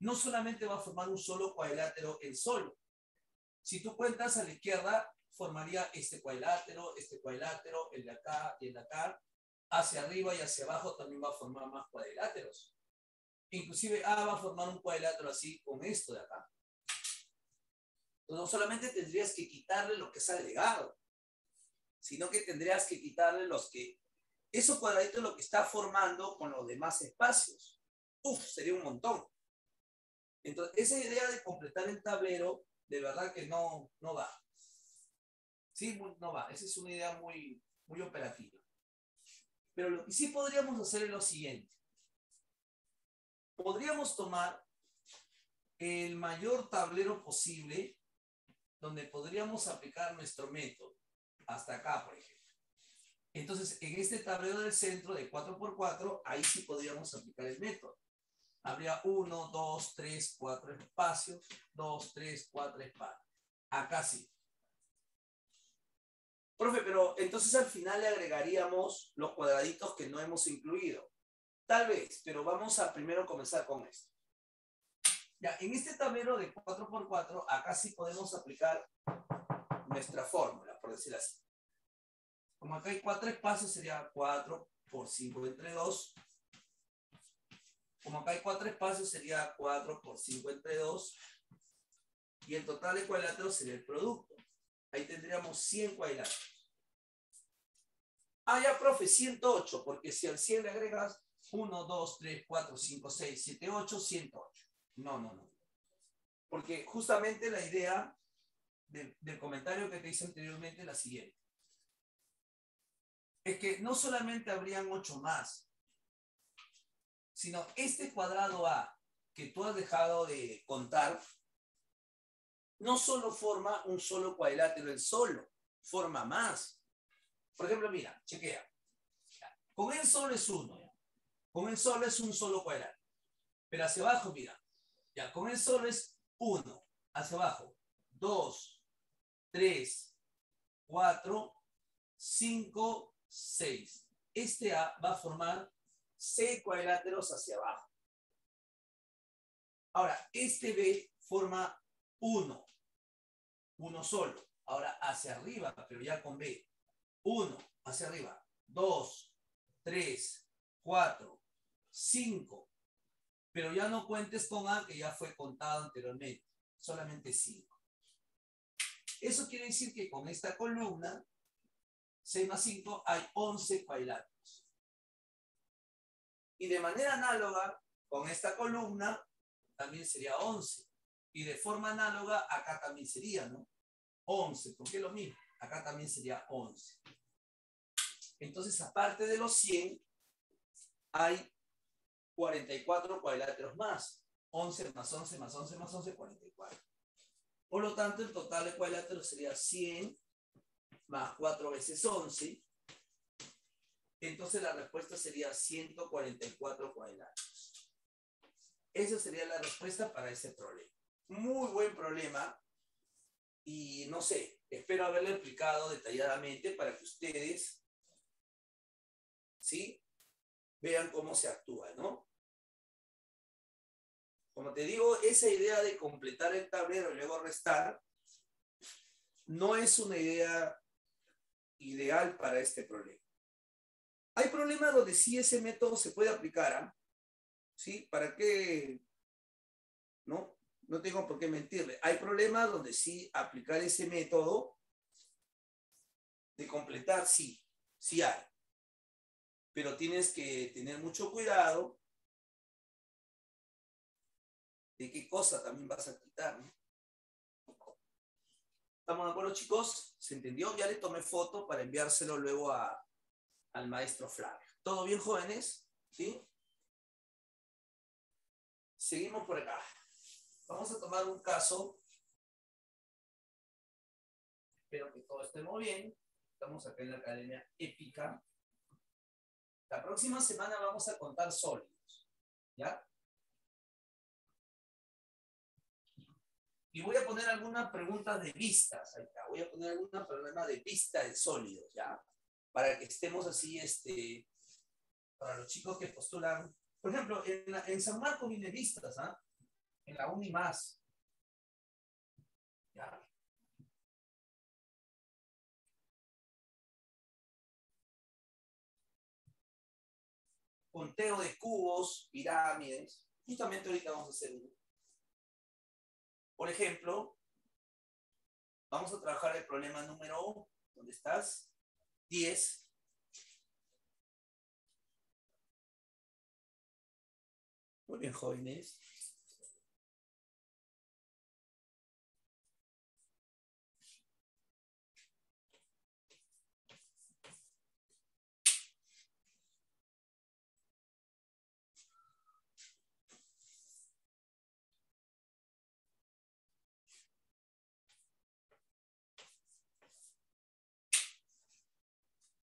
A: no solamente va a formar un solo cuadrilátero el solo. Si tú cuentas a la izquierda, formaría este cuadrilátero, el de acá y el de acá. Hacia arriba y hacia abajo también va a formar más cuadriláteros. Inclusive A va a formar un cuadrilátero así con esto de acá. Entonces, no solamente tendrías que quitarle lo que es agregado, sino que tendrías que quitarle esos cuadraditos lo que está formando con los demás espacios. Sería un montón. Entonces, esa idea de completar el tablero, de verdad que no va. Sí, no va. Esa es una idea muy, muy operativa. Pero lo que sí podríamos hacer es lo siguiente. Podríamos tomar el mayor tablero posible donde podríamos aplicar nuestro método. Hasta acá, por ejemplo. Entonces, en este tablero del centro de 4x4, ahí sí podríamos aplicar el método. Habría 1, 2, 3, 4 espacios, 2, 3, 4 espacios. Acá sí. Profe, pero entonces al final le agregaríamos los cuadraditos que no hemos incluido. Tal vez, pero vamos a primero comenzar con esto. Ya, en este tablero de 4x4, acá sí podemos aplicar nuestra fórmula, por decirlo así. Como acá hay 4 espacios, sería 4 por 5 entre 2. Como acá hay 4 espacios, sería 4 por 5 entre 2. Y el total de cuadriláteros sería el producto. Ahí tendríamos 100 cuadriláteros. Ah, ya, profe, 108, porque si al 100 le agregas 1, 2, 3, 4, 5, 6, 7, 8, 108. No. Porque justamente la idea del comentario que te hice anteriormente es la siguiente. Es que no solamente habrían 8 más, sino este cuadrado A que tú has dejado de contar, no solo forma un solo cuadrilátero el solo, forma más. Por ejemplo, mira, chequea. Con el solo es 1. Con el solo es un solo cuadrilátero. Pero hacia abajo, mira. Ya, con el solo es 1. Hacia abajo. 2, 3, 4, 5, 6. Este A va a formar 6 cuadriláteros hacia abajo. Ahora, este B forma 1. Uno solo. Ahora hacia arriba, pero ya con B. 1 hacia arriba. 2, 3, 4, 5. Pero ya no cuentes con A, que ya fue contado anteriormente. Solamente 5. Eso quiere decir que con esta columna, 6 más 5, hay 11 cuadriláteros. Y de manera análoga, con esta columna, también sería 11. Y de forma análoga, acá también sería, ¿no? 11, porque es lo mismo. Acá también sería 11. Entonces, aparte de los 100, hay 44 cuadriláteros más. 11 más 11 más 11 más 11, 44. Por lo tanto, el total de cuadriláteros sería 100 más 4 veces 11, Entonces la respuesta sería 144 cuadrados. Esa sería la respuesta para ese problema. Muy buen problema. Y no sé, espero haberlo explicado detalladamente para que ustedes, ¿sí?, vean cómo se actúa, ¿no? Como te digo, esa idea de completar el tablero y luego restar no es una idea ideal para este problema. Hay problemas donde sí ese método se puede aplicar, ¿ah? ¿Sí? ¿Para qué? ¿No? No tengo por qué mentirle. Hay problemas donde sí aplicar ese método de completar, sí, sí hay. Pero tienes que tener mucho cuidado de qué cosa también vas a quitar, ¿no? ¿Estamos de acuerdo, chicos? ¿Se entendió? Ya le tomé foto para enviárselo luego al maestro Flavio. ¿Todo bien, jóvenes? ¿Sí? Seguimos por acá. Vamos a tomar un caso. Espero que todo esté muy bien. Estamos acá en la Academia Épica. La próxima semana vamos a contar sólidos, ¿ya? Y voy a poner algunas preguntas de vistas. Ahí está. Voy a poner alguna problema de vista de sólidos, ¿ya? Para que estemos así, para los chicos que postulan. Por ejemplo, en San Marcos viene vistas, ¿ah? En la uni más. ¿Ya? Conteo de cubos, pirámides. Justamente ahorita vamos a hacer uno. Por ejemplo, vamos a trabajar el problema número, ¿dónde estás? 10. Muy bien, jóvenes.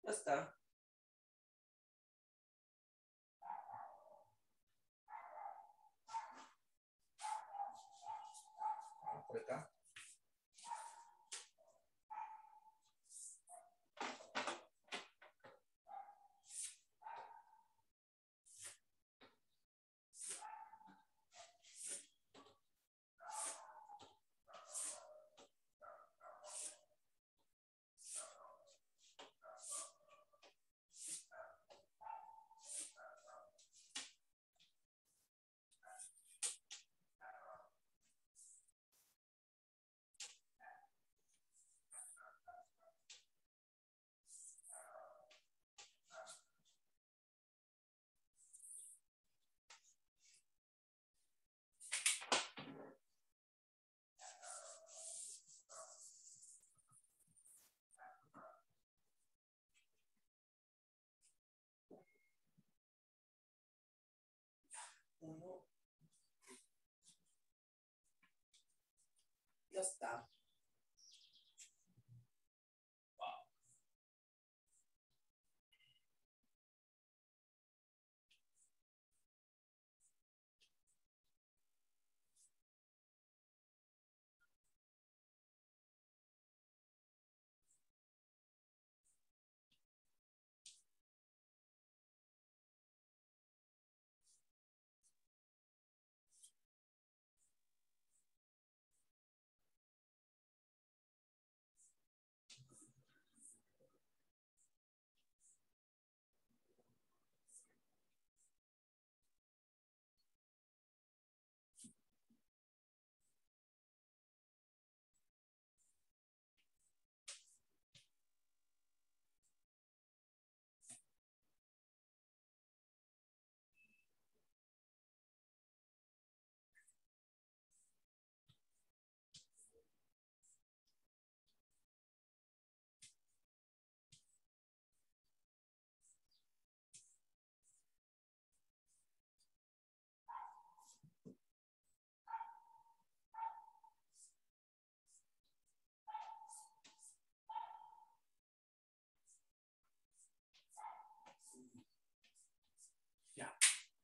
A: Ya está. Vamos por acá. Uno. Ya está.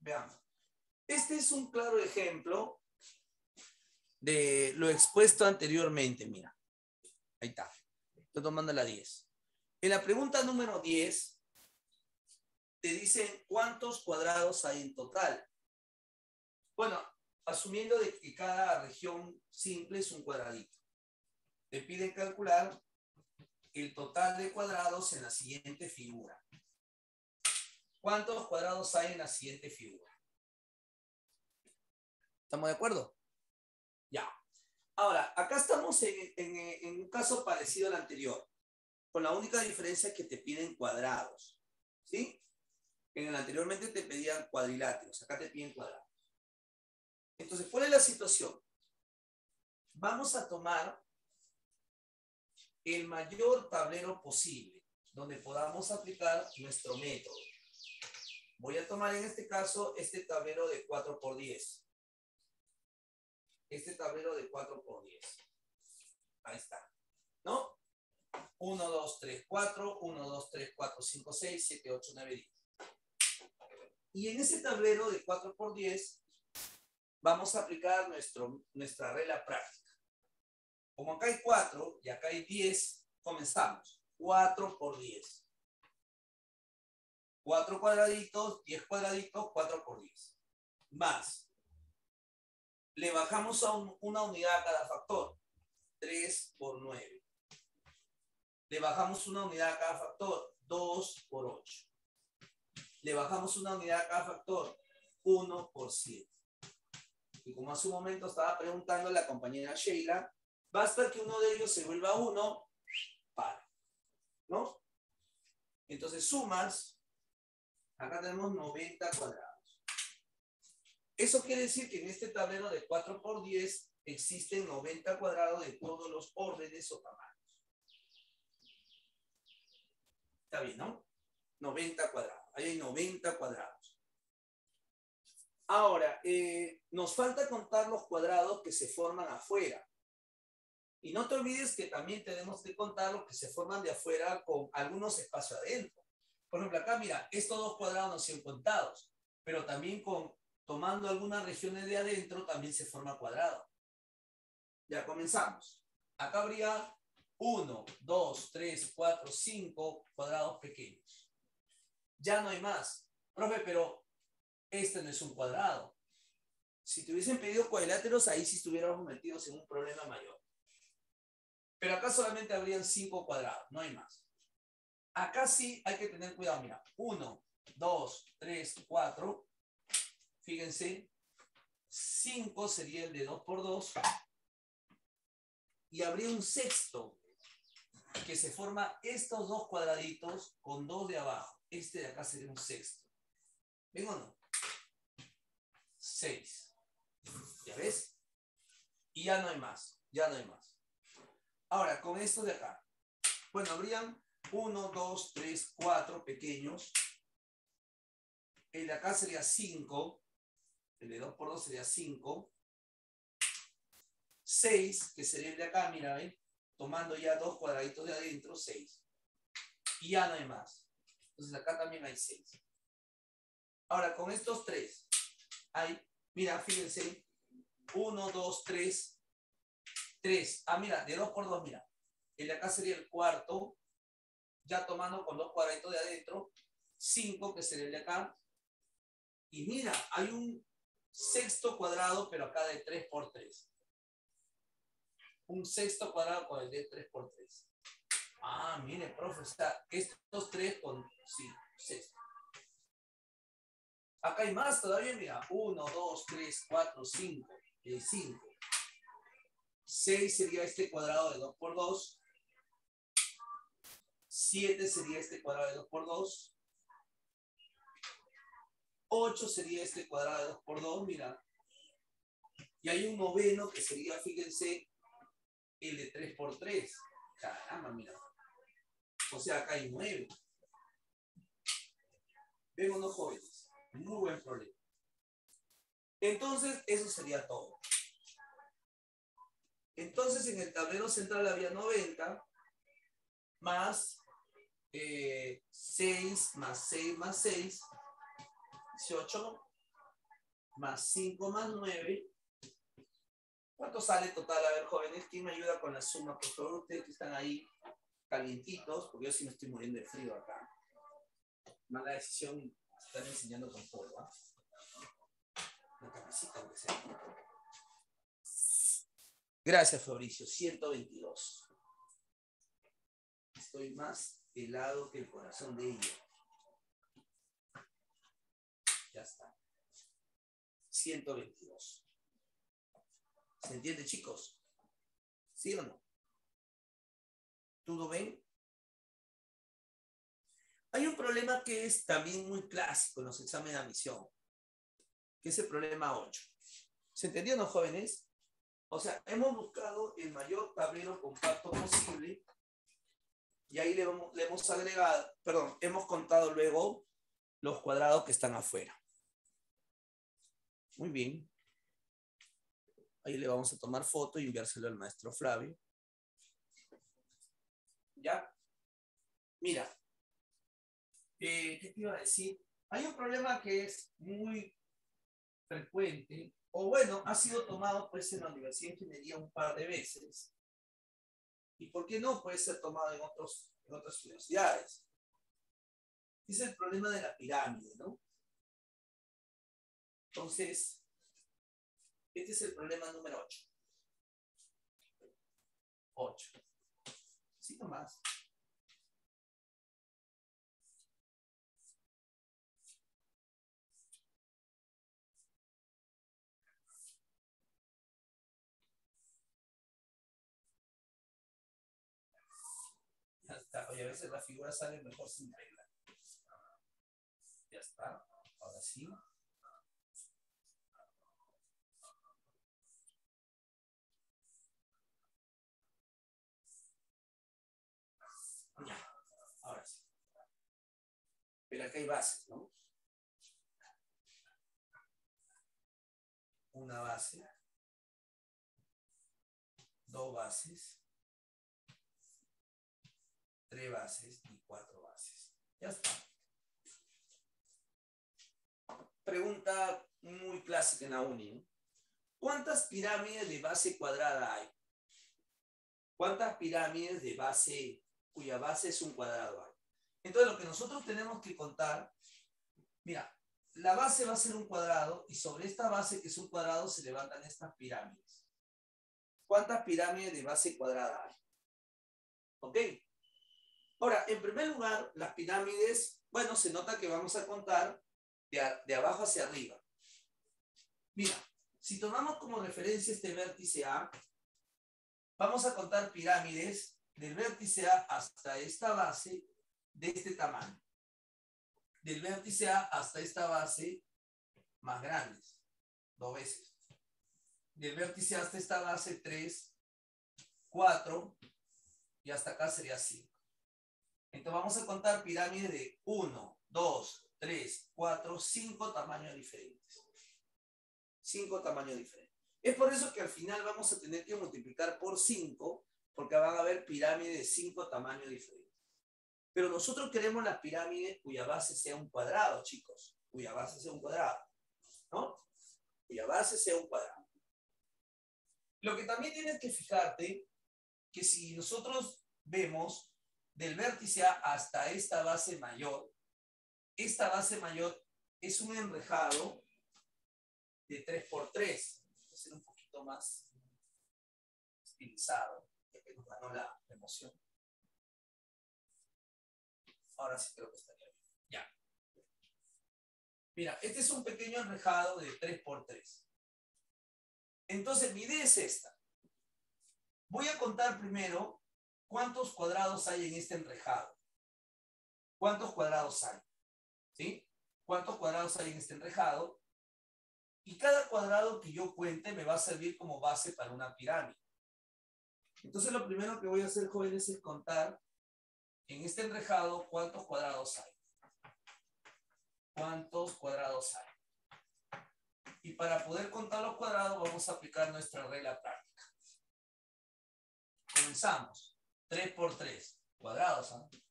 A: Veamos. Este es un claro ejemplo de lo expuesto anteriormente, mira. Ahí está. Estoy tomando la 10. En la pregunta número 10, te dicen cuántos cuadrados hay en total. Bueno, asumiendo de que cada región simple es un cuadradito. Te piden calcular el total de cuadrados en la siguiente figura. ¿Cuántos cuadrados hay en la siguiente figura? ¿Estamos de acuerdo? Ya. Ahora, acá estamos en un caso parecido al anterior, con la única diferencia que te piden cuadrados, ¿sí? En el anteriormente te pedían cuadriláteros, acá te piden cuadrados. Entonces, ¿cuál es la situación? Vamos a tomar el mayor tablero posible, donde podamos aplicar nuestro método. Voy a tomar en este caso este tablero de 4×10. Este tablero de 4×10. Ahí está, ¿no? 1, 2, 3, 4, 1, 2, 3, 4, 5, 6, 7, 8, 9, 10. Y en ese tablero de 4×10 vamos a aplicar nuestra regla práctica. Como acá hay 4 y acá hay 10, comenzamos. 4×10. 4 cuadraditos, 10 cuadraditos, 4×10. Más. Le bajamos a una unidad a cada factor. 3×9. Le bajamos una unidad a cada factor. 2×8. Le bajamos una unidad a cada factor. 1×7. Y como hace un momento estaba preguntando la compañera Sheila, basta que uno de ellos se vuelva 1, para. ¿No? Entonces sumas, acá tenemos 90 cuadrados. Eso quiere decir que en este tablero de 4×10 existen 90 cuadrados de todos los órdenes o tamaños. Está bien, ¿no? 90 cuadrados. Ahí hay 90 cuadrados. Ahora, nos falta contar los cuadrados que se forman afuera. Y no te olvides que también tenemos que contar los que se forman de afuera con algunos espacios adentro. Por ejemplo, acá, mira, estos 2 cuadrados no son contados, pero también tomando algunas regiones de adentro también se forma cuadrado. Ya comenzamos. Acá habría 1, 2, 3, 4, 5 cuadrados pequeños. Ya no hay más. Profe, pero este no es un cuadrado. Si te hubiesen pedido cuadriláteros, ahí sí estuviéramos metidos en un problema mayor. Pero acá solamente habrían 5 cuadrados, no hay más. Acá sí hay que tener cuidado, mira. 1, 2, 3, 4. Fíjense. 5 sería el de 2×2. Y habría un sexto que se forma estos 2 cuadraditos con 2 de abajo. Este de acá sería un sexto. ¿Ven o no? 6. ¿Ya ves? Y ya no hay más. Ya no hay más. Ahora, con esto de acá. Bueno, habrían 1, 2, 3, 4 pequeños. El de acá sería 5. El de 2×2 sería 5. 6, que sería el de acá, mira, ¿ven? Tomando ya 2 cuadraditos de adentro, 6. Y ya no hay más. Entonces acá también hay 6. Ahora, con estos 3, hay, mira, fíjense, 1, 2, 3, 3. Ah, mira, de 2×2, mira. El de acá sería el cuarto, ya tomando con 2 cuadraditos de adentro, 5, que sería el de acá. Y mira, hay un sexto cuadrado, pero acá de 3×3. Un sexto cuadrado con el de 3×3. Ah, mire, profe, o sea, estos 3 con, sí, sexto. Acá hay más todavía, mira. 1, 2, 3, 4, 5. 5. 6 sería este cuadrado de 2×2. 7 sería este cuadrado de 2×2. 8 sería este cuadrado de 2×2, mira. Y hay un noveno que sería, fíjense, el de 3×3. Caramba, mira. O sea, acá hay 9. Ven unos jóvenes. Muy buen problema. Entonces, eso sería todo. Entonces, en el tablero central había 90 más 6 más 6 más 6, 18. más 5 más 9. ¿Cuánto sale total? A ver, jóvenes, ¿quién me ayuda con la suma? Por favor, ustedes que están ahí calientitos, porque yo sí me estoy muriendo de frío acá. Mala decisión, están enseñando con polvo, ¿ah? Una camisita, aunque sea. Gracias, Fabricio. 122. Estoy más helado que el corazón de ella. Ya está. 122. ¿Se entiende, chicos? ¿Sí o no? ¿Todo bien? Hay un problema que es también muy clásico en los exámenes de admisión, que es el problema 8. ¿Se entendió, no, jóvenes? O sea, hemos buscado el mayor tablero compacto posible y ahí le hemos agregado, perdón, hemos contado luego los cuadrados que están afuera. Muy bien. Ahí le vamos a tomar foto y enviárselo al maestro Flavio. ¿Ya? Mira. ¿Qué te iba a decir? Hay un problema que es muy frecuente, o bueno, ha sido tomado pues en la Universidad de Ingeniería un par de veces. ¿Y por qué no puede ser tomado en otras universidades? Es el problema de la pirámide, ¿no? Entonces, este es el problema número 8. 8. Sí, nomás. Ya está. Oye, a veces la figura sale mejor sin regla. Ya está. Ahora sí. Ya. Ahora sí. Pero acá hay bases, ¿no? Una base. Dos bases. 3 bases y 4 bases. Ya está. Pregunta muy clásica en la uni, ¿no? ¿Cuántas pirámides de base cuadrada hay? ¿Cuántas pirámides de base cuya base es un cuadrado hay? Entonces lo que nosotros tenemos que contar, mira, la base va a ser un cuadrado y sobre esta base que es un cuadrado se levantan estas pirámides. ¿Cuántas pirámides de base cuadrada hay? ¿Ok? Ahora, en primer lugar, las pirámides, bueno, se nota que vamos a contar de abajo hacia arriba. Mira, si tomamos como referencia este vértice A, vamos a contar pirámides del vértice A hasta esta base de este tamaño. Del vértice A hasta esta base más grandes, 2 veces. Del vértice hasta esta base 3, 4 y hasta acá sería 5. Entonces vamos a contar pirámides de 1, 2, 3, 4, 5 tamaños diferentes. 5 tamaños diferentes. Es por eso que al final vamos a tener que multiplicar por 5, porque van a haber pirámides de 5 tamaños diferentes. Pero nosotros queremos las pirámides cuya base sea un cuadrado, chicos. Cuya base sea un cuadrado, ¿no? Cuya base sea un cuadrado. Lo que también tienes que fijarte, que si nosotros vemos del vértice A hasta esta base mayor es un enrejado de 3 por 3. Va a ser un poquito más estilizado, ya que nos ganó la emoción. Ahora sí creo que estaría bien. Ya. Mira, este es un pequeño enrejado de 3 por 3. Entonces, mi idea es esta. Voy a contar primero cuántos cuadrados hay en este enrejado. ¿Cuántos cuadrados hay? ¿Sí? ¿Cuántos cuadrados hay en este enrejado? Y cada cuadrado que yo cuente me va a servir como base para una pirámide. Entonces, lo primero que voy a hacer, jóvenes, es contar en este enrejado cuántos cuadrados hay. ¿Cuántos cuadrados hay? Y para poder contar los cuadrados vamos a aplicar nuestra regla práctica. Comenzamos. 3 por 3 cuadrados. ¿Eh?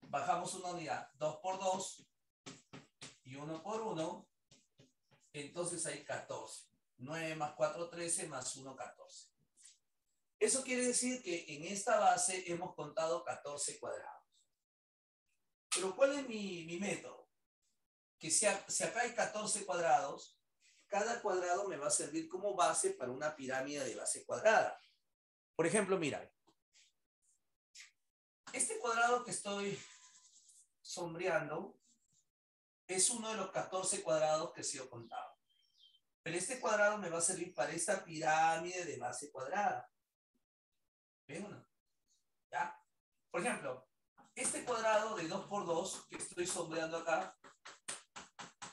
A: Bajamos una unidad. 2 por 2 y 1 por 1 entonces hay 14. 9 más 4, 13, más 1, 14. Eso quiere decir que en esta base hemos contado 14 cuadrados. Pero ¿cuál es mi método? Que si acá hay 14 cuadrados, cada cuadrado me va a servir como base para una pirámide de base cuadrada. Por ejemplo, mira, este cuadrado que estoy sombreando es uno de los 14 cuadrados que he sido contado. Pero este cuadrado me va a servir para esta pirámide de base cuadrada. ¿Ven o no? ¿Ya? Por ejemplo, este cuadrado de 2 por 2 que estoy sombreando acá,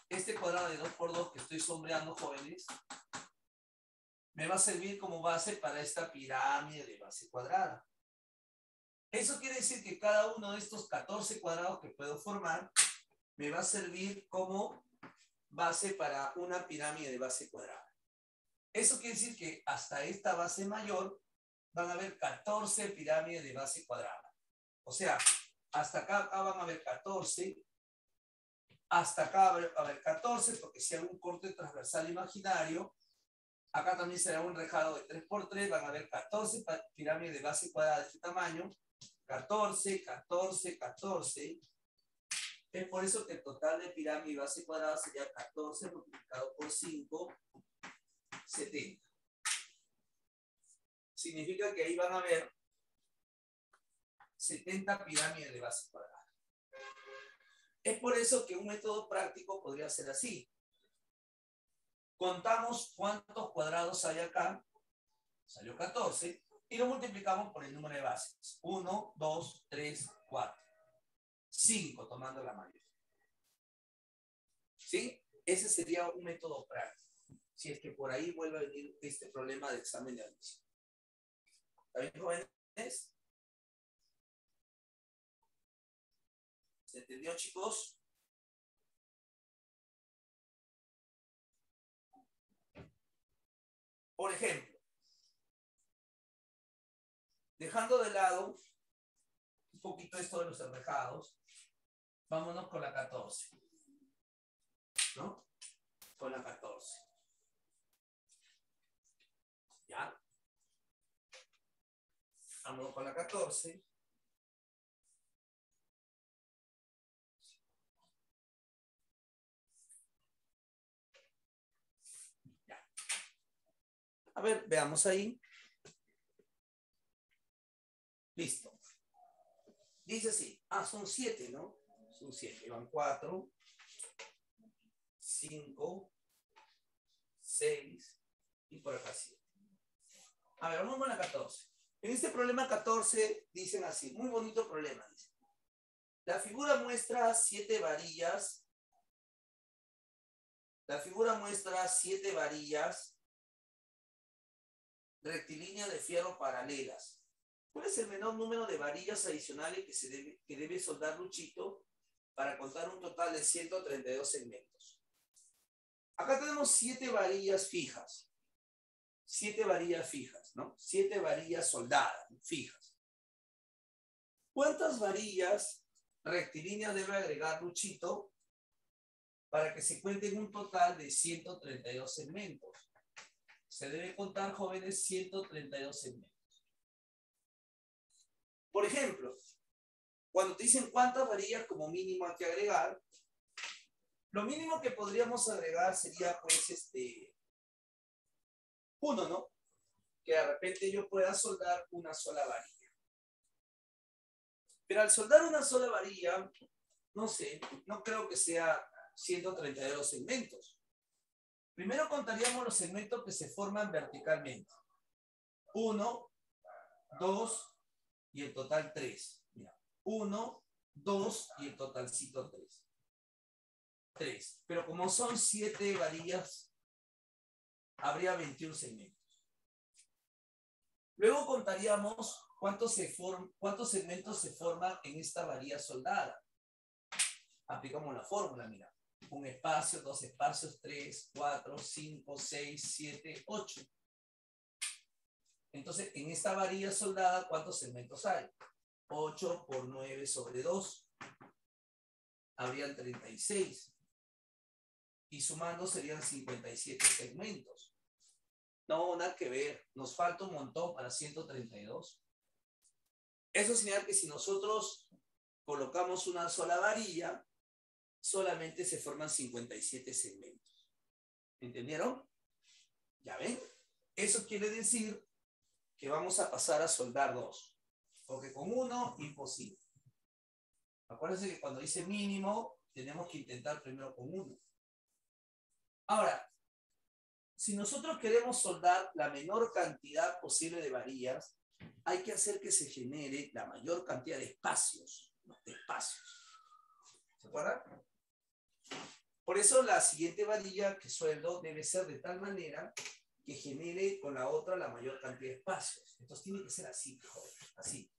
A: este cuadrado de 2 por 2 que estoy sombreando, jóvenes, me va a servir como base para esta pirámide de base cuadrada. Eso quiere decir que cada uno de estos 14 cuadrados que puedo formar me va a servir como base para una pirámide de base cuadrada. Eso quiere decir que hasta esta base mayor van a haber 14 pirámides de base cuadrada. O sea, hasta acá van a haber 14, hasta acá va a haber 14, porque si hago un corte transversal imaginario, acá también será un enrejado de 3 por 3, van a haber 14 pirámides de base cuadrada de este tamaño, 14, 14, 14. Es por eso que el total de pirámide de base cuadrada sería 14 multiplicado por 5, 70. Significa que ahí van a haber 70 pirámides de base cuadrada. Es por eso que un método práctico podría ser así. Contamos cuántos cuadrados hay acá, salió 14, y lo multiplicamos por el número de bases. 1, 2, 3, 4. 5, tomando la mayor. ¿Sí? Ese sería un método práctico. Si es que por ahí vuelve a venir este problema de examen de admisión. ¿Está bien, jóvenes? ¿Se entendió, chicos? Por ejemplo, dejando de lado un poquito esto de los enrejados, vámonos con la 14. ¿No? Con la 14. ¿Ya? Vámonos con la 14. Ya. A ver, veamos ahí. Listo. Dice así. Ah, son 7, ¿no? Son 7. Van 4, 5, 6 y por acá 7. A ver, vamos con la 14. En este problema 14 dicen así, muy bonito problema. Dice. La figura muestra 7 varillas. La figura muestra 7 varillas rectilíneas de fierro paralelas. ¿Cuál es el menor número de varillas adicionales que debe soldar Luchito para contar un total de 132 segmentos? Acá tenemos 7 varillas fijas. 7 varillas fijas, ¿no? 7 varillas soldadas, fijas. ¿Cuántas varillas rectilíneas debe agregar Luchito para que se cuenten un total de 132 segmentos? Se debe contar, jóvenes, 132 segmentos. Por ejemplo, cuando te dicen cuántas varillas como mínimo hay que agregar, lo mínimo que podríamos agregar sería, pues, 1, ¿no? Que de repente yo pueda soldar una sola varilla. Pero al soldar una sola varilla, no sé, no creo que sea 132 segmentos. Primero contaríamos los segmentos que se forman verticalmente. 1, 2 y el total 3. Mira, 1, 2 y el totalcito 3. 3. Pero como son 7 varillas, habría 21 segmentos. Luego contaríamos cuántos segmentos se forman en esta varilla soldada. Aplicamos la fórmula, mira. Un espacio, 2 espacios, 3, 4, 5, 6, 7, 8. Entonces, en esta varilla soldada, ¿cuántos segmentos hay? 8 por 9 sobre 2. Habrían 36. y sumando serían 57 segmentos. No, nada que ver. Nos falta un montón para 132. Eso significa que si nosotros colocamos una sola varilla, solamente se forman 57 segmentos. ¿Entendieron? ¿Ya ven? Eso quiere decir que vamos a pasar a soldar 2. Porque con 1, imposible. Acuérdense que cuando dice mínimo, tenemos que intentar primero con 1. Ahora, si nosotros queremos soldar la menor cantidad posible de varillas, hay que hacer que se genere la mayor cantidad de espacios. ¿Se acuerdan? Por eso la siguiente varilla que sueldo debe ser de tal manera que genere con la otra la mayor cantidad de espacios. Entonces tiene que ser así, joder, así.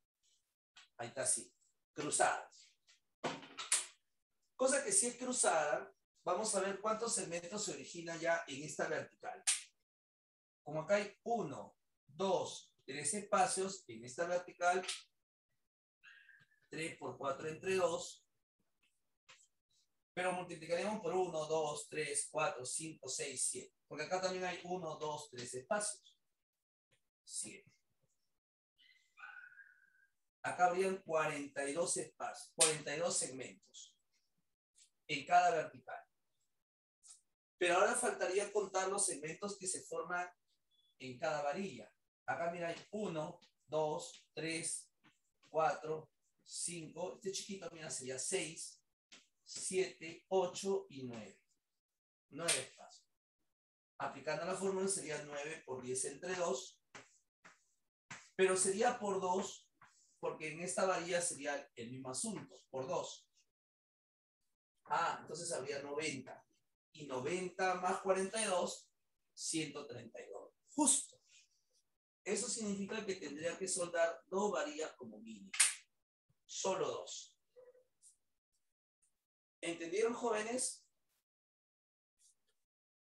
A: Ahí está así, cruzadas. Cosa que si es cruzada, vamos a ver cuántos segmentos se originan ya en esta vertical. Como acá hay 1, 2, 3 espacios en esta vertical, 3 por 4 entre 2, pero multiplicaremos por 1, 2, 3, 4, 5, 6, 7. Porque acá también hay 1, 2, 3 espacios. 7. Acá habrían 42 espacios, 42 segmentos en cada vertical. Pero ahora faltaría contar los segmentos que se forman en cada varilla. Acá mira, hay 1, 2, 3, 4, 5. Este chiquito, mira, sería 6, 7, 8 y 9. 9 espacios. Aplicando la fórmula sería 9 por 10 entre 2. Pero sería por 2 porque en esta varilla sería el mismo asunto, por 2. Entonces habría 90. Y 90 más 42, 132. Justo. Eso significa que tendría que soldar 2 varillas como mínimo. Solo 2. ¿Entendieron, jóvenes?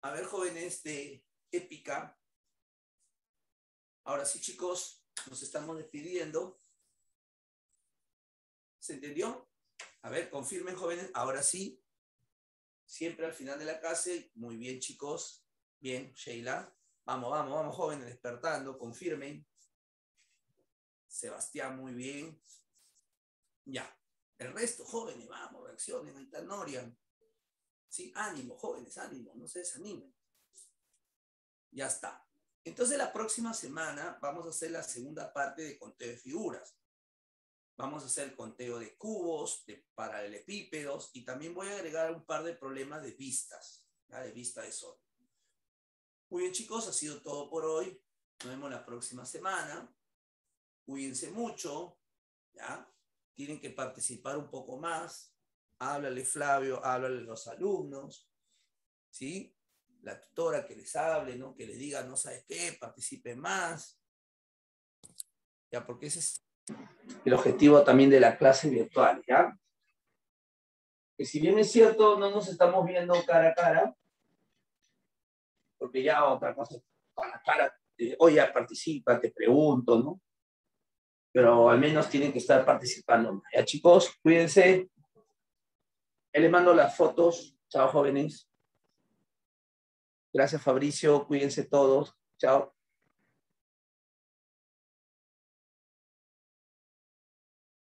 A: A ver, jóvenes de épica. Ahora sí, chicos, nos estamos despidiendo. ¿Se entendió? A ver, confirmen, jóvenes. Ahora sí. Siempre al final de la clase. Muy bien, chicos. Bien, Sheila. Vamos, vamos, vamos, jóvenes, despertando. Confirmen. Sebastián, muy bien. Ya. El resto, jóvenes, vamos, reaccionen. Ahí está Norian. Sí, ánimo, jóvenes, ánimo. No se desanimen. Ya está. Entonces, la próxima semana vamos a hacer la segunda parte de conteo de figuras. Vamos a hacer el conteo de cubos, de paralelepípedos, y también voy a agregar un par de problemas de vistas, ¿ya? De vista de sol. Muy bien, chicos, ha sido todo por hoy. Nos vemos la próxima semana. Cuídense mucho, ¿ya? Tienen que participar un poco más. Háblale, Flavio, háblale a los alumnos, ¿sí? La tutora que les hable, ¿no? Que les diga, no sabes qué, participe más. Ya, porque ese es el objetivo también de la clase virtual, ¿ya? Que si bien es cierto, no nos estamos viendo cara a cara, porque ya otra cosa, con la cara, oye, participa, te pregunto, ¿no? Pero al menos tienen que estar participando. Ya, chicos, cuídense. Les mando las fotos. Chao, jóvenes. Gracias, Fabricio. Cuídense todos. Chao.